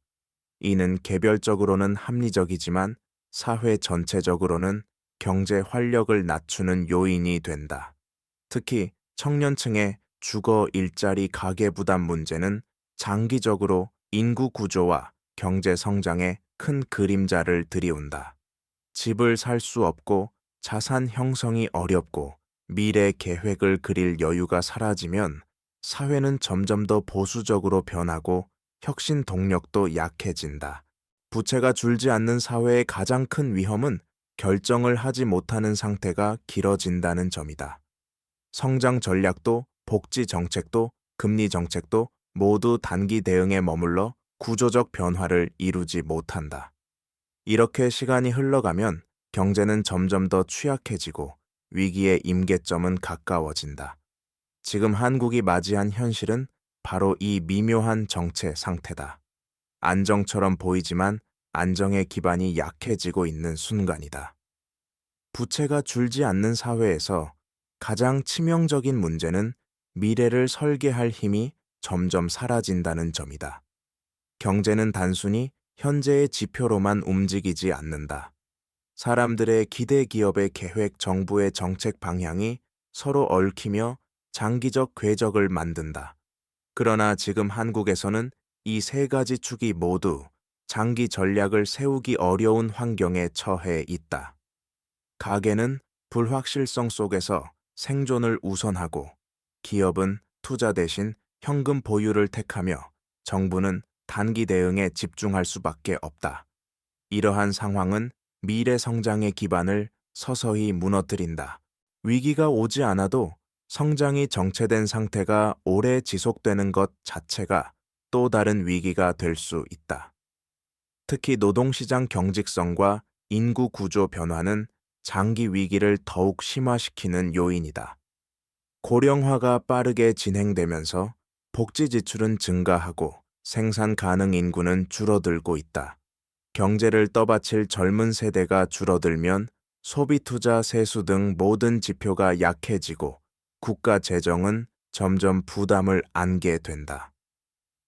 이는 개별적으로는 합리적이지만 사회 전체적으로는 경제 활력을 낮추는 요인이 된다. 특히 청년층의 주거 일자리 가계 부담 문제는 장기적으로 인구 구조와 경제 성장에 큰 그림자를 들이운다. 집을 살 수 없고 자산 형성이 어렵고 미래 계획을 그릴 여유가 사라지면 사회는 점점 더 보수적으로 변하고 혁신 동력도 약해진다. 부채가 줄지 않는 사회의 가장 큰 위험은 결정을 하지 못하는 상태가 길어진다는 점이다. 성장 전략도 복지 정책도 금리 정책도 모두 단기 대응에 머물러 구조적 변화를 이루지 못한다. 이렇게 시간이 흘러가면 경제는 점점 더 취약해지고 위기의 임계점은 가까워진다. 지금 한국이 맞이한 현실은 바로 이 미묘한 정체 상태다. 안정처럼 보이지만 안정의 기반이 약해지고 있는 순간이다. 부채가 줄지 않는 사회에서 가장 치명적인 문제는 미래를 설계할 힘이 점점 사라진다는 점이다. 경제는 단순히 현재의 지표로만 움직이지 않는다. 사람들의 기대, 기업의 계획, 정부의 정책 방향이 서로 얽히며 장기적 궤적을 만든다. 그러나 지금 한국에서는 이 세 가지 축이 모두 장기 전략을 세우기 어려운 환경에 처해 있다. 가계는 불확실성 속에서 생존을 우선하고 기업은 투자 대신 현금 보유를 택하며 정부는 단기 대응에 집중할 수밖에 없다. 이러한 상황은 미래 성장의 기반을 서서히 무너뜨린다. 위기가 오지 않아도 성장이 정체된 상태가 오래 지속되는 것 자체가 또 다른 위기가 될 수 있다. 특히 노동시장 경직성과 인구 구조 변화는 장기 위기를 더욱 심화시키는 요인이다. 고령화가 빠르게 진행되면서 복지 지출은 증가하고 생산 가능 인구는 줄어들고 있다. 경제를 떠받칠 젊은 세대가 줄어들면 소비, 투자, 세수 등 모든 지표가 약해지고 국가 재정은 점점 부담을 안게 된다.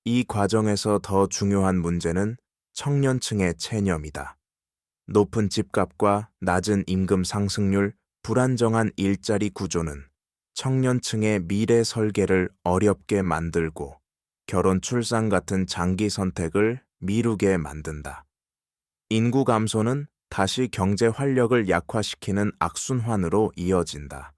이 과정에서 더 중요한 문제는 청년층의 체념이다. 높은 집값과 낮은 임금 상승률, 불안정한 일자리 구조는 청년층의 미래 설계를 어렵게 만들고 결혼, 출산 같은 장기 선택을 미루게 만든다. 인구 감소는 다시 경제 활력을 약화시키는 악순환으로 이어진다.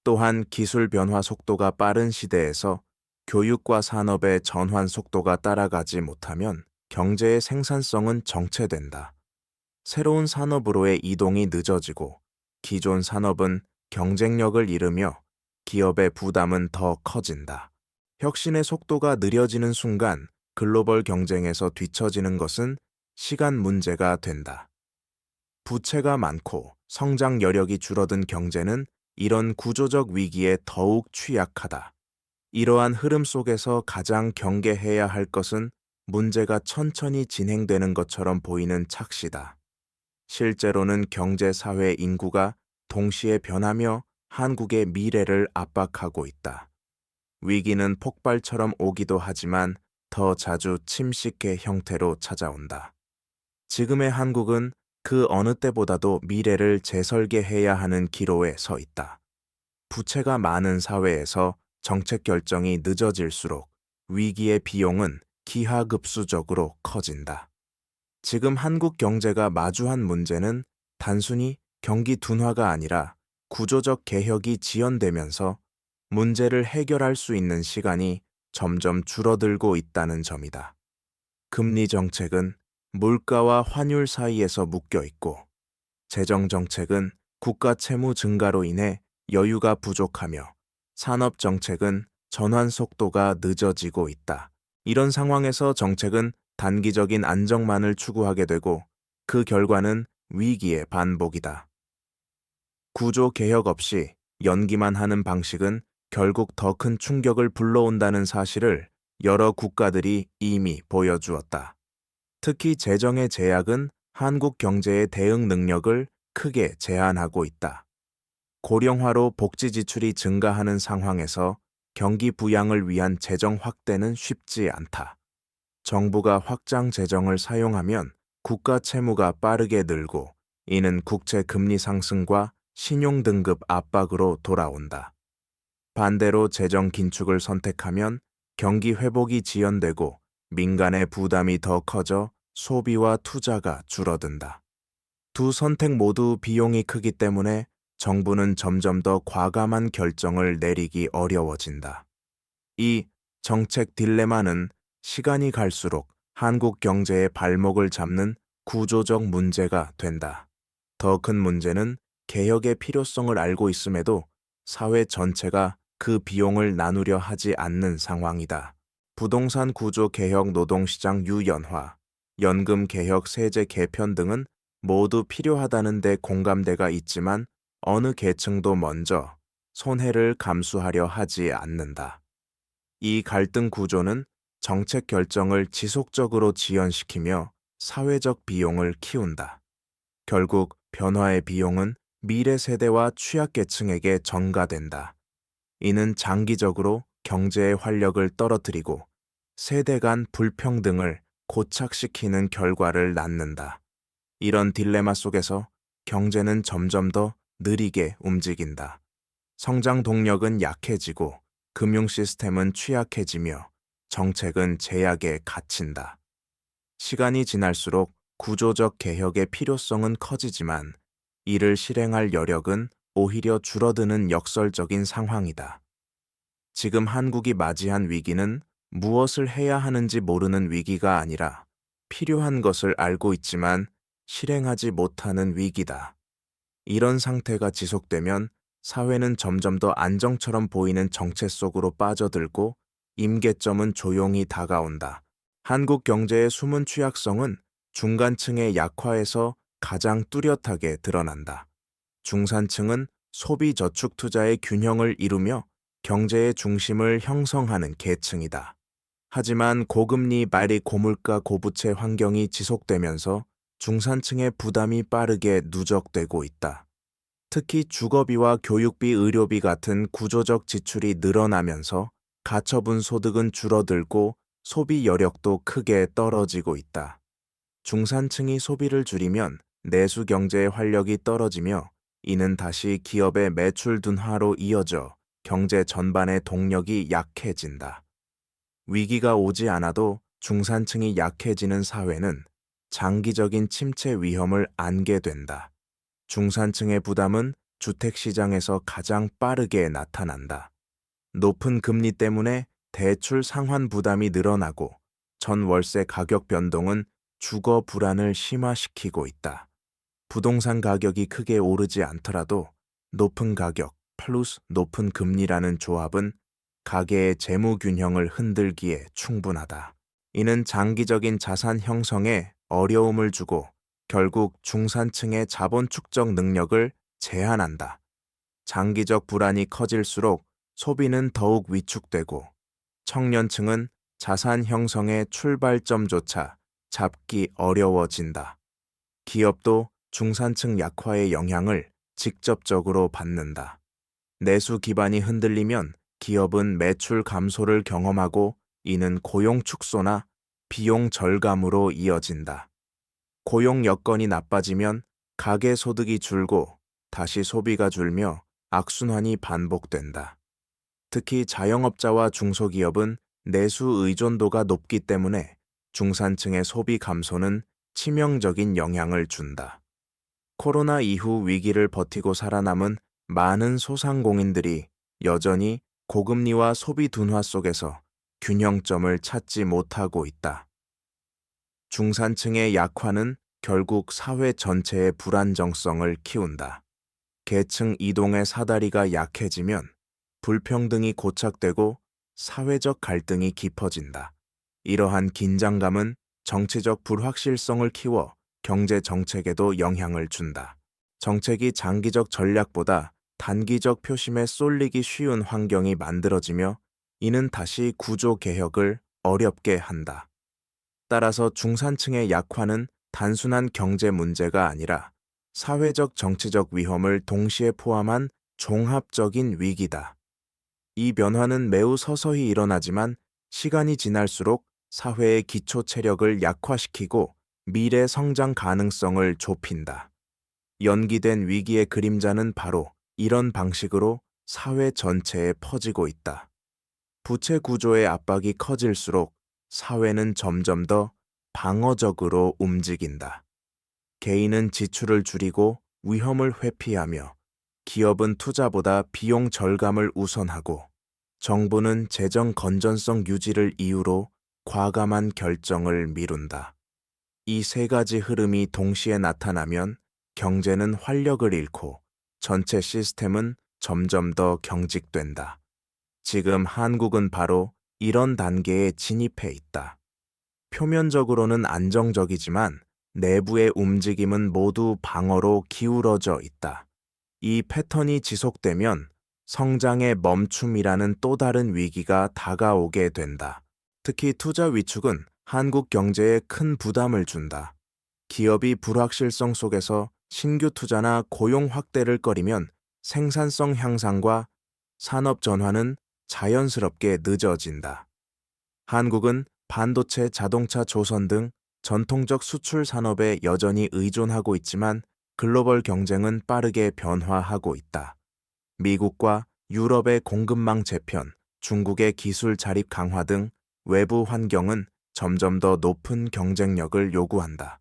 또한 기술 변화 속도가 빠른 시대에서 교육과 산업의 전환 속도가 따라가지 못하면 경제의 생산성은 정체된다. 새로운 산업으로의 이동이 늦어지고 기존 산업은 경쟁력을 잃으며 기업의 부담은 더 커진다. 혁신의 속도가 느려지는 순간 글로벌 경쟁에서 뒤처지는 것은 시간 문제가 된다. 부채가 많고 성장 여력이 줄어든 경제는 이런 구조적 위기에 더욱 취약하다. 이러한 흐름 속에서 가장 경계해야 할 것은 문제가 천천히 진행되는 것처럼 보이는 착시다. 실제로는 경제, 사회, 인구가 동시에 변하며 한국의 미래를 압박하고 있다. 위기는 폭발처럼 오기도 하지만 더 자주 침식의 형태로 찾아온다. 지금의 한국은 그 어느 때보다도 미래를 재설계해야 하는 기로에 서 있다. 부채가 많은 사회에서 정책 결정이 늦어질수록 위기의 비용은 기하급수적으로 커진다. 지금 한국 경제가 마주한 문제는 단순히 경기 둔화가 아니라 구조적 개혁이 지연되면서 문제를 해결할 수 있는 시간이 점점 줄어들고 있다는 점이다. 금리 정책은 물가와 환율 사이에서 묶여 있고, 재정 정책은 국가 채무 증가로 인해 여유가 부족하며, 산업 정책은 전환 속도가 늦어지고 있다. 이런 상황에서 정책은 단기적인 안정만을 추구하게 되고 그 결과는 위기의 반복이다. 구조 개혁 없이 연기만 하는 방식은 결국 더 큰 충격을 불러온다는 사실을 여러 국가들이 이미 보여주었다. 특히 재정의 제약은 한국 경제의 대응 능력을 크게 제한하고 있다. 고령화로 복지 지출이 증가하는 상황에서 경기 부양을 위한 재정 확대는 쉽지 않다. 정부가 확장 재정을 사용하면 국가 채무가 빠르게 늘고 이는 국채 금리 상승과 신용 등급 압박으로 돌아온다. 반대로 재정 긴축을 선택하면 경기 회복이 지연되고 민간의 부담이 더 커져 소비와 투자가 줄어든다. 두 선택 모두 비용이 크기 때문에 정부는 점점 더 과감한 결정을 내리기 어려워진다. 이 정책 딜레마는 시간이 갈수록 한국 경제의 발목을 잡는 구조적 문제가 된다. 더 큰 문제는 개혁의 필요성을 알고 있음에도 사회 전체가 그 비용을 나누려 하지 않는 상황이다. 부동산 구조 개혁, 노동시장 유연화, 연금 개혁, 세제 개편 등은 모두 필요하다는 데 공감대가 있지만 어느 계층도 먼저 손해를 감수하려 하지 않는다. 이 갈등 구조는 정책 결정을 지속적으로 지연시키며 사회적 비용을 키운다. 결국 변화의 비용은 미래 세대와 취약계층에게 전가된다. 이는 장기적으로 경제의 활력을 떨어뜨리고 세대 간 불평등을 고착시키는 결과를 낳는다. 이런 딜레마 속에서 경제는 점점 더 느리게 움직인다. 성장 동력은 약해지고 금융 시스템은 취약해지며 정책은 제약에 갇힌다. 시간이 지날수록 구조적 개혁의 필요성은 커지지만 이를 실행할 여력은 오히려 줄어드는 역설적인 상황이다. 지금 한국이 맞이한 위기는 무엇을 해야 하는지 모르는 위기가 아니라 필요한 것을 알고 있지만 실행하지 못하는 위기다. 이런 상태가 지속되면 사회는 점점 더 안정처럼 보이는 정체 속으로 빠져들고 임계점은 조용히 다가온다. 한국 경제의 숨은 취약성은 중간층의 약화에서 가장 뚜렷하게 드러난다. 중산층은 소비 저축 투자의 균형을 이루며 경제의 중심을 형성하는 계층이다. 하지만 고금리 말이 고물가 고부채 환경이 지속되면서 중산층의 부담이 빠르게 누적되고 있다. 특히 주거비와 교육비, 의료비 같은 구조적 지출이 늘어나면서 가처분 소득은 줄어들고 소비 여력도 크게 떨어지고 있다. 중산층이 소비를 줄이면 내수 경제의 활력이 떨어지며 이는 다시 기업의 매출 둔화로 이어져 경제 전반의 동력이 약해진다. 위기가 오지 않아도 중산층이 약해지는 사회는 장기적인 침체 위험을 안게 된다. 중산층의 부담은 주택시장에서 가장 빠르게 나타난다. 높은 금리 때문에 대출 상환 부담이 늘어나고 전 월세 가격 변동은 주거 불안을 심화시키고 있다. 부동산 가격이 크게 오르지 않더라도 높은 가격 플러스 높은 금리라는 조합은 가계의 재무 균형을 흔들기에 충분하다. 이는 장기적인 자산 형성에 어려움을 주고 결국 중산층의 자본 축적 능력을 제한한다. 장기적 불안이 커질수록 소비는 더욱 위축되고 청년층은 자산 형성의 출발점조차 잡기 어려워진다. 기업도 중산층 약화의 영향을 직접적으로 받는다. 내수 기반이 흔들리면 기업은 매출 감소를 경험하고 이는 고용 축소나 비용 절감으로 이어진다. 고용 여건이 나빠지면 가계 소득이 줄고 다시 소비가 줄며 악순환이 반복된다. 특히 자영업자와 중소기업은 내수 의존도가 높기 때문에 중산층의 소비 감소는 치명적인 영향을 준다. 코로나 이후 위기를 버티고 살아남은 많은 소상공인들이 여전히 고금리와 소비 둔화 속에서 균형점을 찾지 못하고 있다. 중산층의 약화는 결국 사회 전체의 불안정성을 키운다. 계층 이동의 사다리가 약해지면 불평등이 고착되고 사회적 갈등이 깊어진다. 이러한 긴장감은 정치적 불확실성을 키워 경제 정책에도 영향을 준다. 정책이 장기적 전략보다 단기적 표심에 쏠리기 쉬운 환경이 만들어지며 이는 다시 구조 개혁을 어렵게 한다. 따라서 중산층의 약화는 단순한 경제 문제가 아니라 사회적 정치적 위험을 동시에 포함한 종합적인 위기다. 이 변화는 매우 서서히 일어나지만 시간이 지날수록 사회의 기초 체력을 약화시키고 미래 성장 가능성을 좁힌다. 연기된 위기의 그림자는 바로 이런 방식으로 사회 전체에 퍼지고 있다. 부채 구조의 압박이 커질수록 사회는 점점 더 방어적으로 움직인다. 개인은 지출을 줄이고 위험을 회피하며 기업은 투자보다 비용 절감을 우선하고 정부는 재정 건전성 유지를 이유로 과감한 결정을 미룬다. 이 세 가지 흐름이 동시에 나타나면 경제는 활력을 잃고 전체 시스템은 점점 더 경직된다. 지금 한국은 바로 이런 단계에 진입해 있다. 표면적으로는 안정적이지만 내부의 움직임은 모두 방어로 기울어져 있다. 이 패턴이 지속되면 성장의 멈춤이라는 또 다른 위기가 다가오게 된다. 특히 투자 위축은 한국 경제에 큰 부담을 준다. 기업이 불확실성 속에서 신규 투자나 고용 확대를 꺼리면 생산성 향상과 산업 전환은 자연스럽게 늦어진다. 한국은 반도체, 자동차, 조선 등 전통적 수출 산업에 여전히 의존하고 있지만 글로벌 경쟁은 빠르게 변화하고 있다. 미국과 유럽의 공급망 재편, 중국의 기술 자립 강화 등 외부 환경은 점점 더 높은 경쟁력을 요구한다.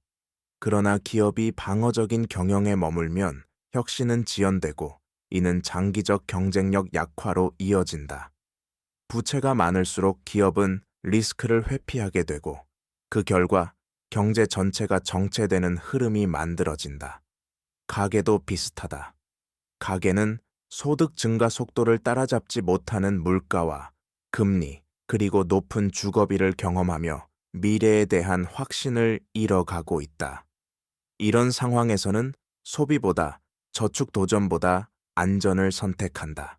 그러나 기업이 방어적인 경영에 머물면 혁신은 지연되고 이는 장기적 경쟁력 약화로 이어진다. 부채가 많을수록 기업은 리스크를 회피하게 되고 그 결과 경제 전체가 정체되는 흐름이 만들어진다. 가계도 비슷하다. 가계는 소득 증가 속도를 따라잡지 못하는 물가와 금리, 그리고 높은 주거비를 경험하며 미래에 대한 확신을 잃어가고 있다. 이런 상황에서는 소비보다 저축 도전보다 안전을 선택한다.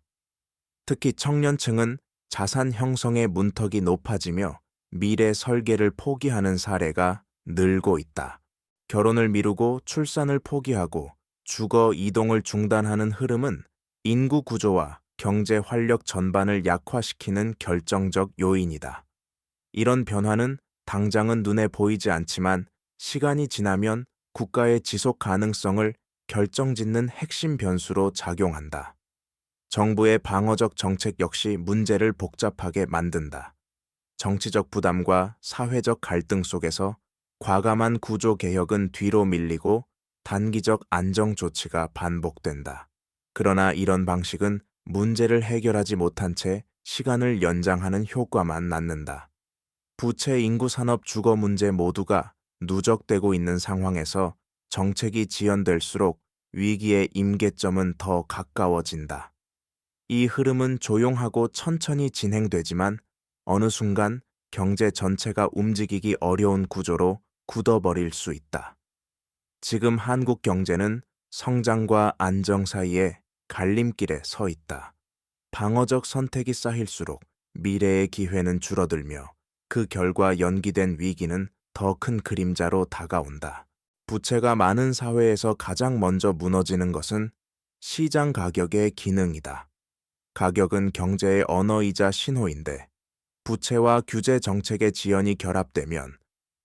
특히 청년층은 자산 형성의 문턱이 높아지며 미래 설계를 포기하는 사례가 늘고 있다. 결혼을 미루고 출산을 포기하고 주거 이동을 중단하는 흐름은 인구 구조와 경제 활력 전반을 약화시키는 결정적 요인이다. 이런 변화는 당장은 눈에 보이지 않지만 시간이 지나면 국가의 지속 가능성을 결정짓는 핵심 변수로 작용한다. 정부의 방어적 정책 역시 문제를 복잡하게 만든다. 정치적 부담과 사회적 갈등 속에서 과감한 구조 개혁은 뒤로 밀리고 단기적 안정 조치가 반복된다. 그러나 이런 방식은 문제를 해결하지 못한 채 시간을 연장하는 효과만 낳는다. 부채, 인구, 산업, 주거 문제 모두가 누적되고 있는 상황에서 정책이 지연될수록 위기의 임계점은 더 가까워진다. 이 흐름은 조용하고 천천히 진행되지만 어느 순간 경제 전체가 움직이기 어려운 구조로 굳어버릴 수 있다. 지금 한국 경제는 성장과 안정 사이에 갈림길에 서 있다. 방어적 선택이 쌓일수록 미래의 기회는 줄어들며 그 결과 연기된 위기는 더 큰 그림자로 다가온다. 부채가 많은 사회에서 가장 먼저 무너지는 것은 시장 가격의 기능이다. 가격은 경제의 언어이자 신호인데 부채와 규제 정책의 지연이 결합되면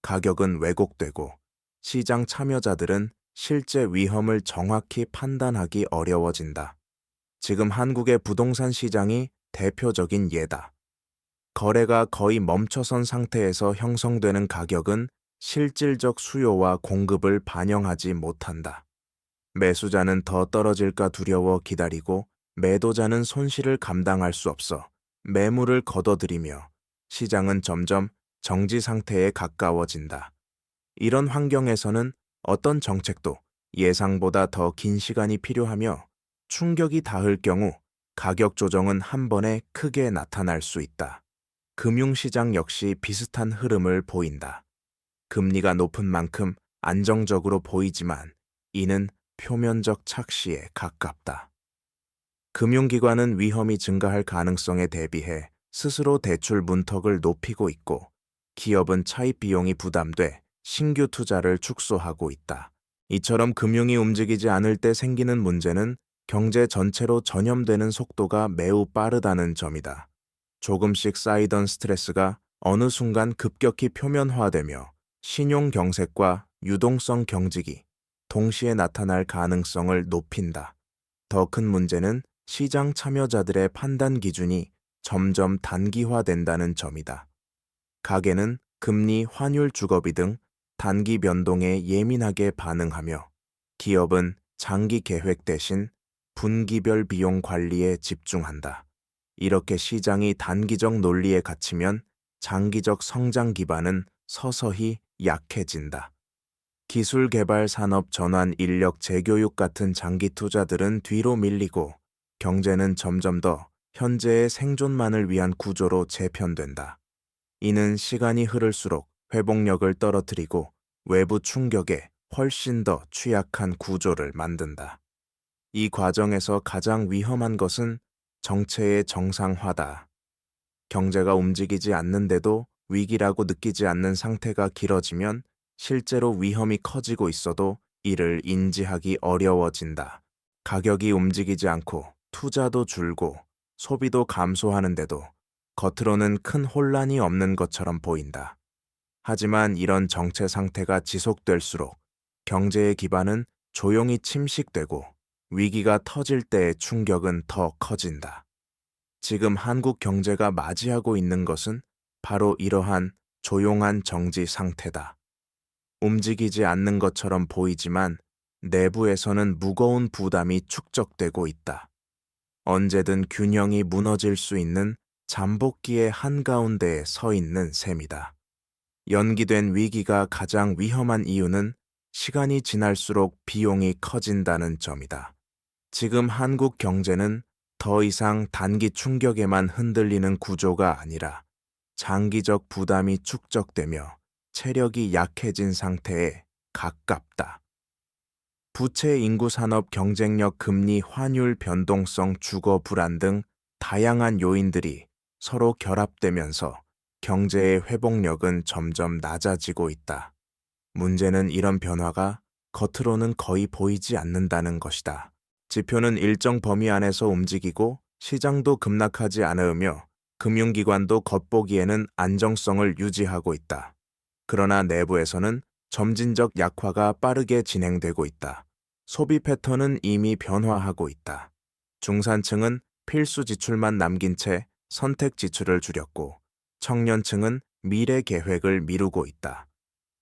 가격은 왜곡되고 시장 참여자들은 실제 위험을 정확히 판단하기 어려워진다. 지금 한국의 부동산 시장이 대표적인 예다. 거래가 거의 멈춰선 상태에서 형성되는 가격은 실질적 수요와 공급을 반영하지 못한다. 매수자는 더 떨어질까 두려워 기다리고 매도자는 손실을 감당할 수 없어 매물을 걷어들이며 시장은 점점 정지 상태에 가까워진다. 이런 환경에서는 어떤 정책도 예상보다 더 긴 시간이 필요하며 충격이 닿을 경우 가격 조정은 한 번에 크게 나타날 수 있다. 금융시장 역시 비슷한 흐름을 보인다. 금리가 높은 만큼 안정적으로 보이지만 이는 표면적 착시에 가깝다. 금융기관은 위험이 증가할 가능성에 대비해 스스로 대출 문턱을 높이고 있고 기업은 차입 비용이 부담돼 신규 투자를 축소하고 있다. 이처럼 금융이 움직이지 않을 때 생기는 문제는 경제 전체로 전염되는 속도가 매우 빠르다는 점이다. 조금씩 쌓이던 스트레스가 어느 순간 급격히 표면화되며 신용 경색과 유동성 경직이 동시에 나타날 가능성을 높인다. 더 큰 문제는 시장 참여자들의 판단 기준이 점점 단기화된다는 점이다. 가계는 금리, 환율, 주거비 등 단기 변동에 예민하게 반응하며 기업은 장기 계획 대신 분기별 비용 관리에 집중한다. 이렇게 시장이 단기적 논리에 갇히면 장기적 성장 기반은 서서히 약해진다. 기술 개발, 산업 전환, 인력 재교육 같은 장기 투자들은 뒤로 밀리고 경제는 점점 더 현재의 생존만을 위한 구조로 재편된다. 이는 시간이 흐를수록 회복력을 떨어뜨리고 외부 충격에 훨씬 더 취약한 구조를 만든다. 이 과정에서 가장 위험한 것은 정체의 정상화다. 경제가 움직이지 않는데도 위기라고 느끼지 않는 상태가 길어지면 실제로 위험이 커지고 있어도 이를 인지하기 어려워진다. 가격이 움직이지 않고 투자도 줄고 소비도 감소하는데도 겉으로는 큰 혼란이 없는 것처럼 보인다. 하지만 이런 정체 상태가 지속될수록 경제의 기반은 조용히 침식되고 위기가 터질 때의 충격은 더 커진다. 지금 한국 경제가 맞이하고 있는 것은 바로 이러한 조용한 정지 상태다. 움직이지 않는 것처럼 보이지만 내부에서는 무거운 부담이 축적되고 있다. 언제든 균형이 무너질 수 있는 잠복기의 한가운데에 서 있는 셈이다. 연기된 위기가 가장 위험한 이유는 시간이 지날수록 비용이 커진다는 점이다. 지금 한국 경제는 더 이상 단기 충격에만 흔들리는 구조가 아니라 장기적 부담이 축적되며 체력이 약해진 상태에 가깝다. 부채, 인구, 산업, 경쟁력, 금리, 환율, 변동성, 주거 불안 등 다양한 요인들이 서로 결합되면서 경제의 회복력은 점점 낮아지고 있다. 문제는 이런 변화가 겉으로는 거의 보이지 않는다는 것이다. 지표는 일정 범위 안에서 움직이고 시장도 급락하지 않으며 금융기관도 겉보기에는 안정성을 유지하고 있다. 그러나 내부에서는 점진적 약화가 빠르게 진행되고 있다. 소비 패턴은 이미 변화하고 있다. 중산층은 필수 지출만 남긴 채 선택 지출을 줄였고 청년층은 미래 계획을 미루고 있다.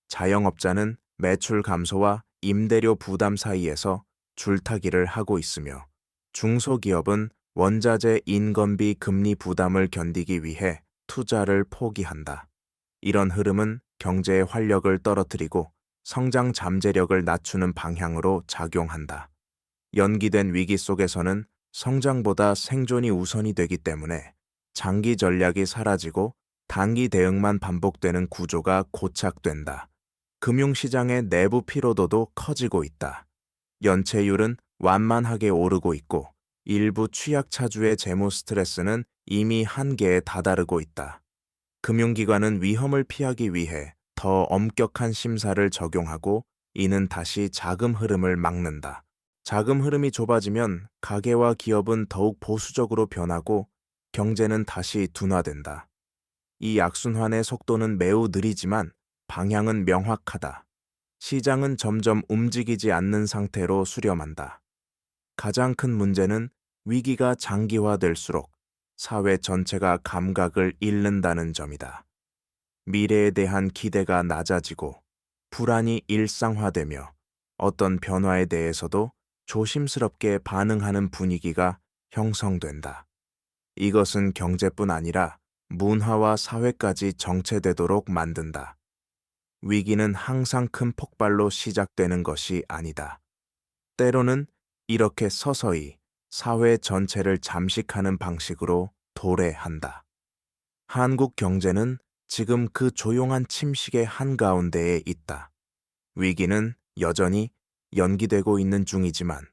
자영업자는 매출 감소와 임대료 부담 사이에서 줄타기를 하고 있으며 중소기업은 원자재 인건비 금리 부담을 견디기 위해 투자를 포기한다. 이런 흐름은 경제의 활력을 떨어뜨리고 성장 잠재력을 낮추는 방향으로 작용한다. 연기된 위기 속에서는 성장보다 생존이 우선이 되기 때문에 장기 전략이 사라지고 단기 대응만 반복되는 구조가 고착된다. 금융시장의 내부 피로도도 커지고 있다. 연체율은 완만하게 오르고 있고 일부 취약차주의 재무 스트레스는 이미 한계에 다다르고 있다. 금융기관은 위험을 피하기 위해 더 엄격한 심사를 적용하고 이는 다시 자금 흐름을 막는다. 자금 흐름이 좁아지면 가계와 기업은 더욱 보수적으로 변하고 경제는 다시 둔화된다. 이 악순환의 속도는 매우 느리지만 방향은 명확하다. 시장은 점점 움직이지 않는 상태로 수렴한다. 가장 큰 문제는 위기가 장기화될수록 사회 전체가 감각을 잃는다는 점이다. 미래에 대한 기대가 낮아지고 불안이 일상화되며 어떤 변화에 대해서도 조심스럽게 반응하는 분위기가 형성된다. 이것은 경제뿐 아니라 문화와 사회까지 정체되도록 만든다. 위기는 항상 큰 폭발로 시작되는 것이 아니다. 때로는 이렇게 서서히 사회 전체를 잠식하는 방식으로 도래한다. 한국 경제는 지금 그 조용한 침식의 한가운데에 있다. 위기는 여전히 연기되고 있는 중이지만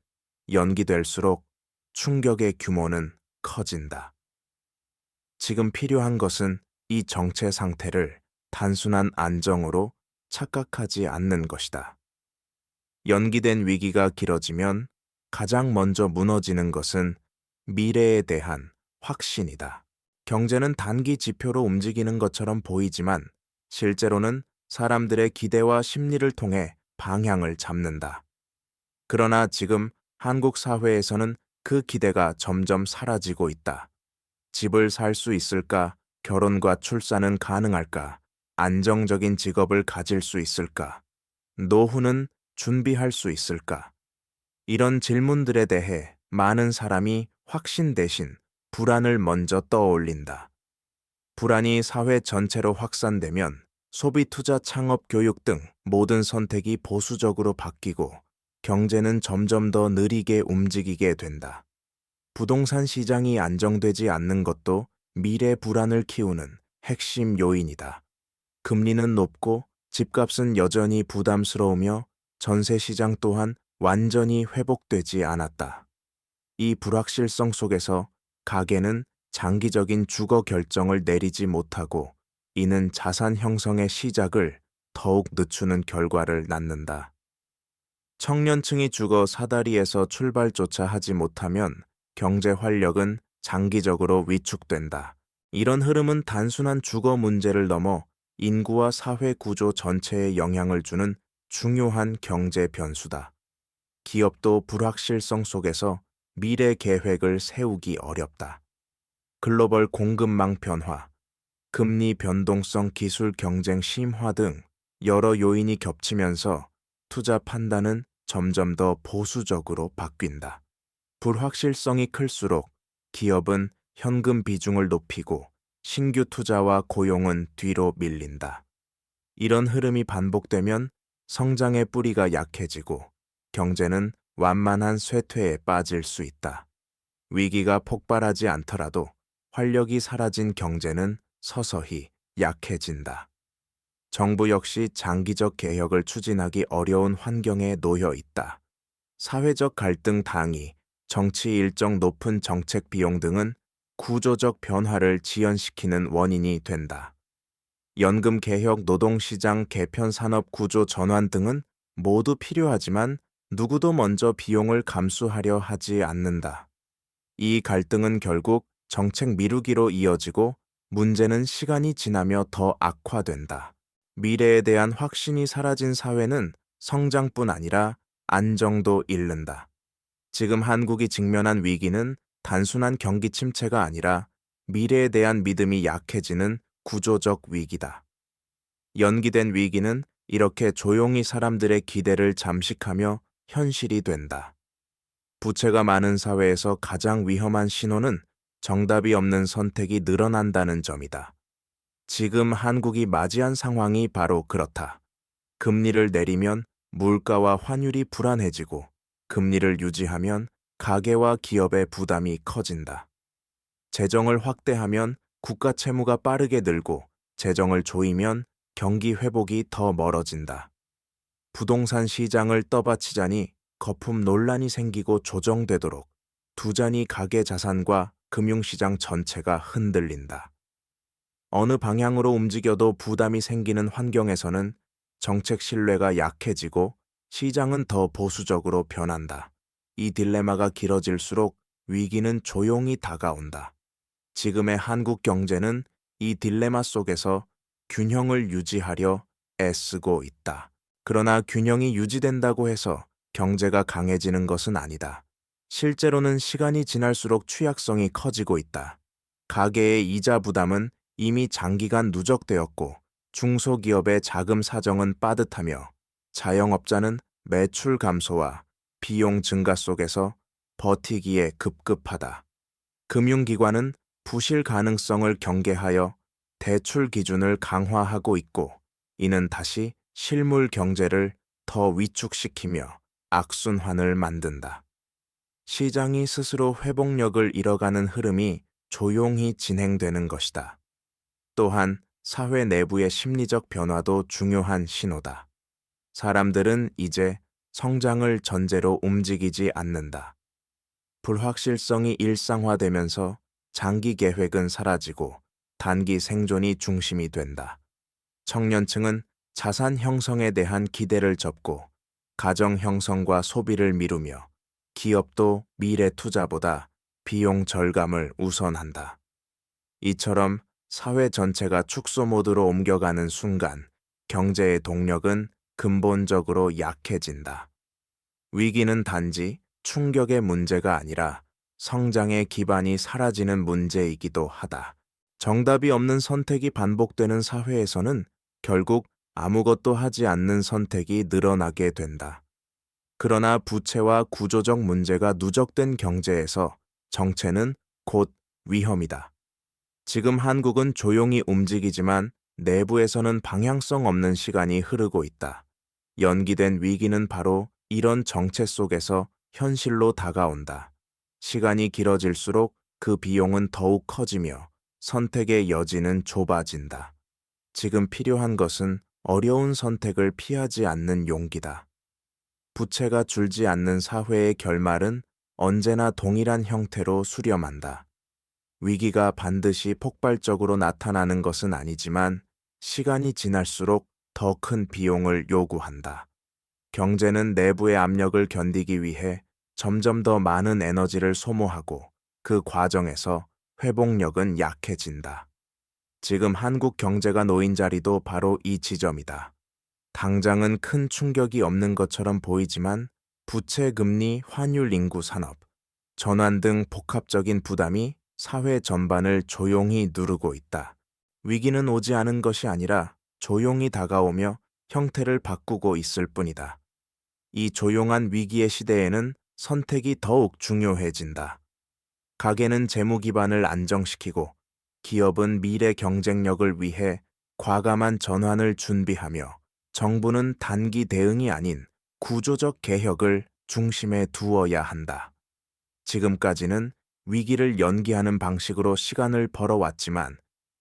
연기될수록 충격의 규모는 커진다. 지금 필요한 것은 이 정체 상태를 단순한 안정으로 착각하지 않는 것이다. 연기된 위기가 길어지면 가장 먼저 무너지는 것은 미래에 대한 확신이다. 경제는 단기 지표로 움직이는 것처럼 보이지만 실제로는 사람들의 기대와 심리를 통해 방향을 잡는다. 그러나 지금 한국 사회에서는 그 기대가 점점 사라지고 있다. 집을 살 수 있을까? 결혼과 출산은 가능할까? 안정적인 직업을 가질 수 있을까? 노후는 준비할 수 있을까? 이런 질문들에 대해 많은 사람이 확신 대신 불안을 먼저 떠올린다. 불안이 사회 전체로 확산되면 소비, 투자, 창업, 교육 등 모든 선택이 보수적으로 바뀌고 경제는 점점 더 느리게 움직이게 된다. 부동산 시장이 안정되지 않는 것도 미래 불안을 키우는 핵심 요인이다. 금리는 높고 집값은 여전히 부담스러우며 전세 시장 또한 완전히 회복되지 않았다. 이 불확실성 속에서 가계는 장기적인 주거 결정을 내리지 못하고 이는 자산 형성의 시작을 더욱 늦추는 결과를 낳는다. 청년층이 주거 사다리에서 출발조차 하지 못하면 경제 활력은 장기적으로 위축된다. 이런 흐름은 단순한 주거 문제를 넘어 인구와 사회 구조 전체에 영향을 주는 중요한 경제 변수다. 기업도 불확실성 속에서 미래 계획을 세우기 어렵다. 글로벌 공급망 변화, 금리 변동성 기술 경쟁 심화 등 여러 요인이 겹치면서 투자 판단은 점점 더 보수적으로 바뀐다. 불확실성이 클수록 기업은 현금 비중을 높이고 신규 투자와 고용은 뒤로 밀린다. 이런 흐름이 반복되면 성장의 뿌리가 약해지고 경제는 완만한 쇠퇴에 빠질 수 있다. 위기가 폭발하지 않더라도 활력이 사라진 경제는 서서히 약해진다. 정부 역시 장기적 개혁을 추진하기 어려운 환경에 놓여 있다. 사회적 갈등 당위, 정치 일정 높은 정책 비용 등은 구조적 변화를 지연시키는 원인이 된다. 연금 개혁, 노동시장 개편, 산업 구조 전환 등은 모두 필요하지만 누구도 먼저 비용을 감수하려 하지 않는다. 이 갈등은 결국 정책 미루기로 이어지고 문제는 시간이 지나며 더 악화된다. 미래에 대한 확신이 사라진 사회는 성장뿐 아니라 안정도 잃는다. 지금 한국이 직면한 위기는 단순한 경기 침체가 아니라 미래에 대한 믿음이 약해지는 구조적 위기다. 연기된 위기는 이렇게 조용히 사람들의 기대를 잠식하며 현실이 된다. 부채가 많은 사회에서 가장 위험한 신호는 정답이 없는 선택이 늘어난다는 점이다. 지금 한국이 맞이한 상황이 바로 그렇다. 금리를 내리면 물가와 환율이 불안해지고, 금리를 유지하면 가계와 기업의 부담이 커진다. 재정을 확대하면 국가 채무가 빠르게 늘고, 재정을 조이면 경기 회복이 더 멀어진다. 부동산 시장을 떠받치자니 거품 논란이 생기고 조정되도록 두자니 가계 자산과 금융시장 전체가 흔들린다. 어느 방향으로 움직여도 부담이 생기는 환경에서는 정책 신뢰가 약해지고 시장은 더 보수적으로 변한다. 이 딜레마가 길어질수록 위기는 조용히 다가온다. 지금의 한국 경제는 이 딜레마 속에서 균형을 유지하려 애쓰고 있다. 그러나 균형이 유지된다고 해서 경제가 강해지는 것은 아니다. 실제로는 시간이 지날수록 취약성이 커지고 있다. 가계의 이자 부담은 이미 장기간 누적되었고, 중소기업의 자금 사정은 빠듯하며 자영업자는 매출 감소와 비용 증가 속에서 버티기에 급급하다. 금융기관은 부실 가능성을 경계하여 대출 기준을 강화하고 있고, 이는 다시 실물 경제를 더 위축시키며 악순환을 만든다. 시장이 스스로 회복력을 잃어가는 흐름이 조용히 진행되는 것이다. 또한 사회 내부의 심리적 변화도 중요한 신호다. 사람들은 이제 성장을 전제로 움직이지 않는다. 불확실성이 일상화되면서 장기 계획은 사라지고 단기 생존이 중심이 된다. 청년층은 자산 형성에 대한 기대를 접고 가정 형성과 소비를 미루며, 기업도 미래 투자보다 비용 절감을 우선한다. 이처럼 사회 전체가 축소 모드로 옮겨가는 순간 경제의 동력은 근본적으로 약해진다. 위기는 단지 충격의 문제가 아니라 성장의 기반이 사라지는 문제이기도 하다. 정답이 없는 선택이 반복되는 사회에서는 결국 아무것도 하지 않는 선택이 늘어나게 된다. 그러나 부채와 구조적 문제가 누적된 경제에서 정체는 곧 위험이다. 지금 한국은 조용히 움직이지만 내부에서는 방향성 없는 시간이 흐르고 있다. 연기된 위기는 바로 이런 정체 속에서 현실로 다가온다. 시간이 길어질수록 그 비용은 더욱 커지며 선택의 여지는 좁아진다. 지금 필요한 것은 어려운 선택을 피하지 않는 용기다. 부채가 줄지 않는 사회의 결말은 언제나 동일한 형태로 수렴한다. 위기가 반드시 폭발적으로 나타나는 것은 아니지만 시간이 지날수록 더 큰 비용을 요구한다. 경제는 내부의 압력을 견디기 위해 점점 더 많은 에너지를 소모하고, 그 과정에서 회복력은 약해진다. 지금 한국 경제가 놓인 자리도 바로 이 지점이다. 당장은 큰 충격이 없는 것처럼 보이지만 부채 금리, 환율 인구 산업, 전환 등 복합적인 부담이 사회 전반을 조용히 누르고 있다. 위기는 오지 않은 것이 아니라 조용히 다가오며 형태를 바꾸고 있을 뿐이다. 이 조용한 위기의 시대에는 선택이 더욱 중요해진다. 가계는 재무 기반을 안정시키고, 기업은 미래 경쟁력을 위해 과감한 전환을 준비하며, 정부는 단기 대응이 아닌 구조적 개혁을 중심에 두어야 한다. 지금까지는 위기를 연기하는 방식으로 시간을 벌어왔지만,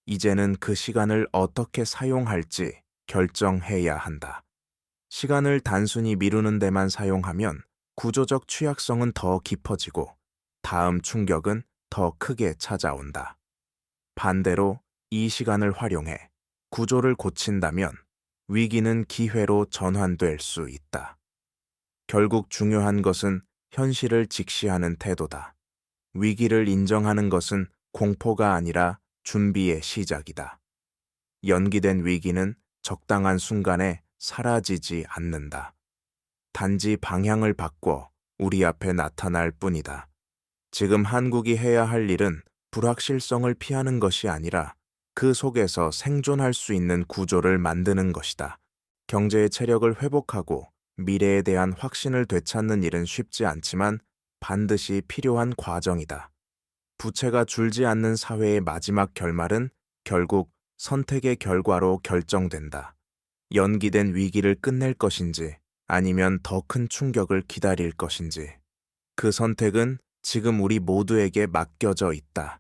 이제는 그 시간을 어떻게 사용할지 결정해야 한다. 시간을 단순히 미루는 데만 사용하면 구조적 취약성은 더 깊어지고 다음 충격은 더 크게 찾아온다. 반대로 이 시간을 활용해 구조를 고친다면 위기는 기회로 전환될 수 있다. 결국 중요한 것은 현실을 직시하는 태도다. 위기를 인정하는 것은 공포가 아니라 준비의 시작이다. 연기된 위기는 적당한 순간에 사라지지 않는다. 단지 방향을 바꿔 우리 앞에 나타날 뿐이다. 지금 한국이 해야 할 일은 불확실성을 피하는 것이 아니라 그 속에서 생존할 수 있는 구조를 만드는 것이다. 경제의 체력을 회복하고 미래에 대한 확신을 되찾는 일은 쉽지 않지만 반드시 필요한 과정이다. 부채가 줄지 않는 사회의 마지막 결말은 결국 선택의 결과로 결정된다. 연기된 위기를 끝낼 것인지 아니면 더 큰 충격을 기다릴 것인지. 그 선택은 지금 우리 모두에게 맡겨져 있다.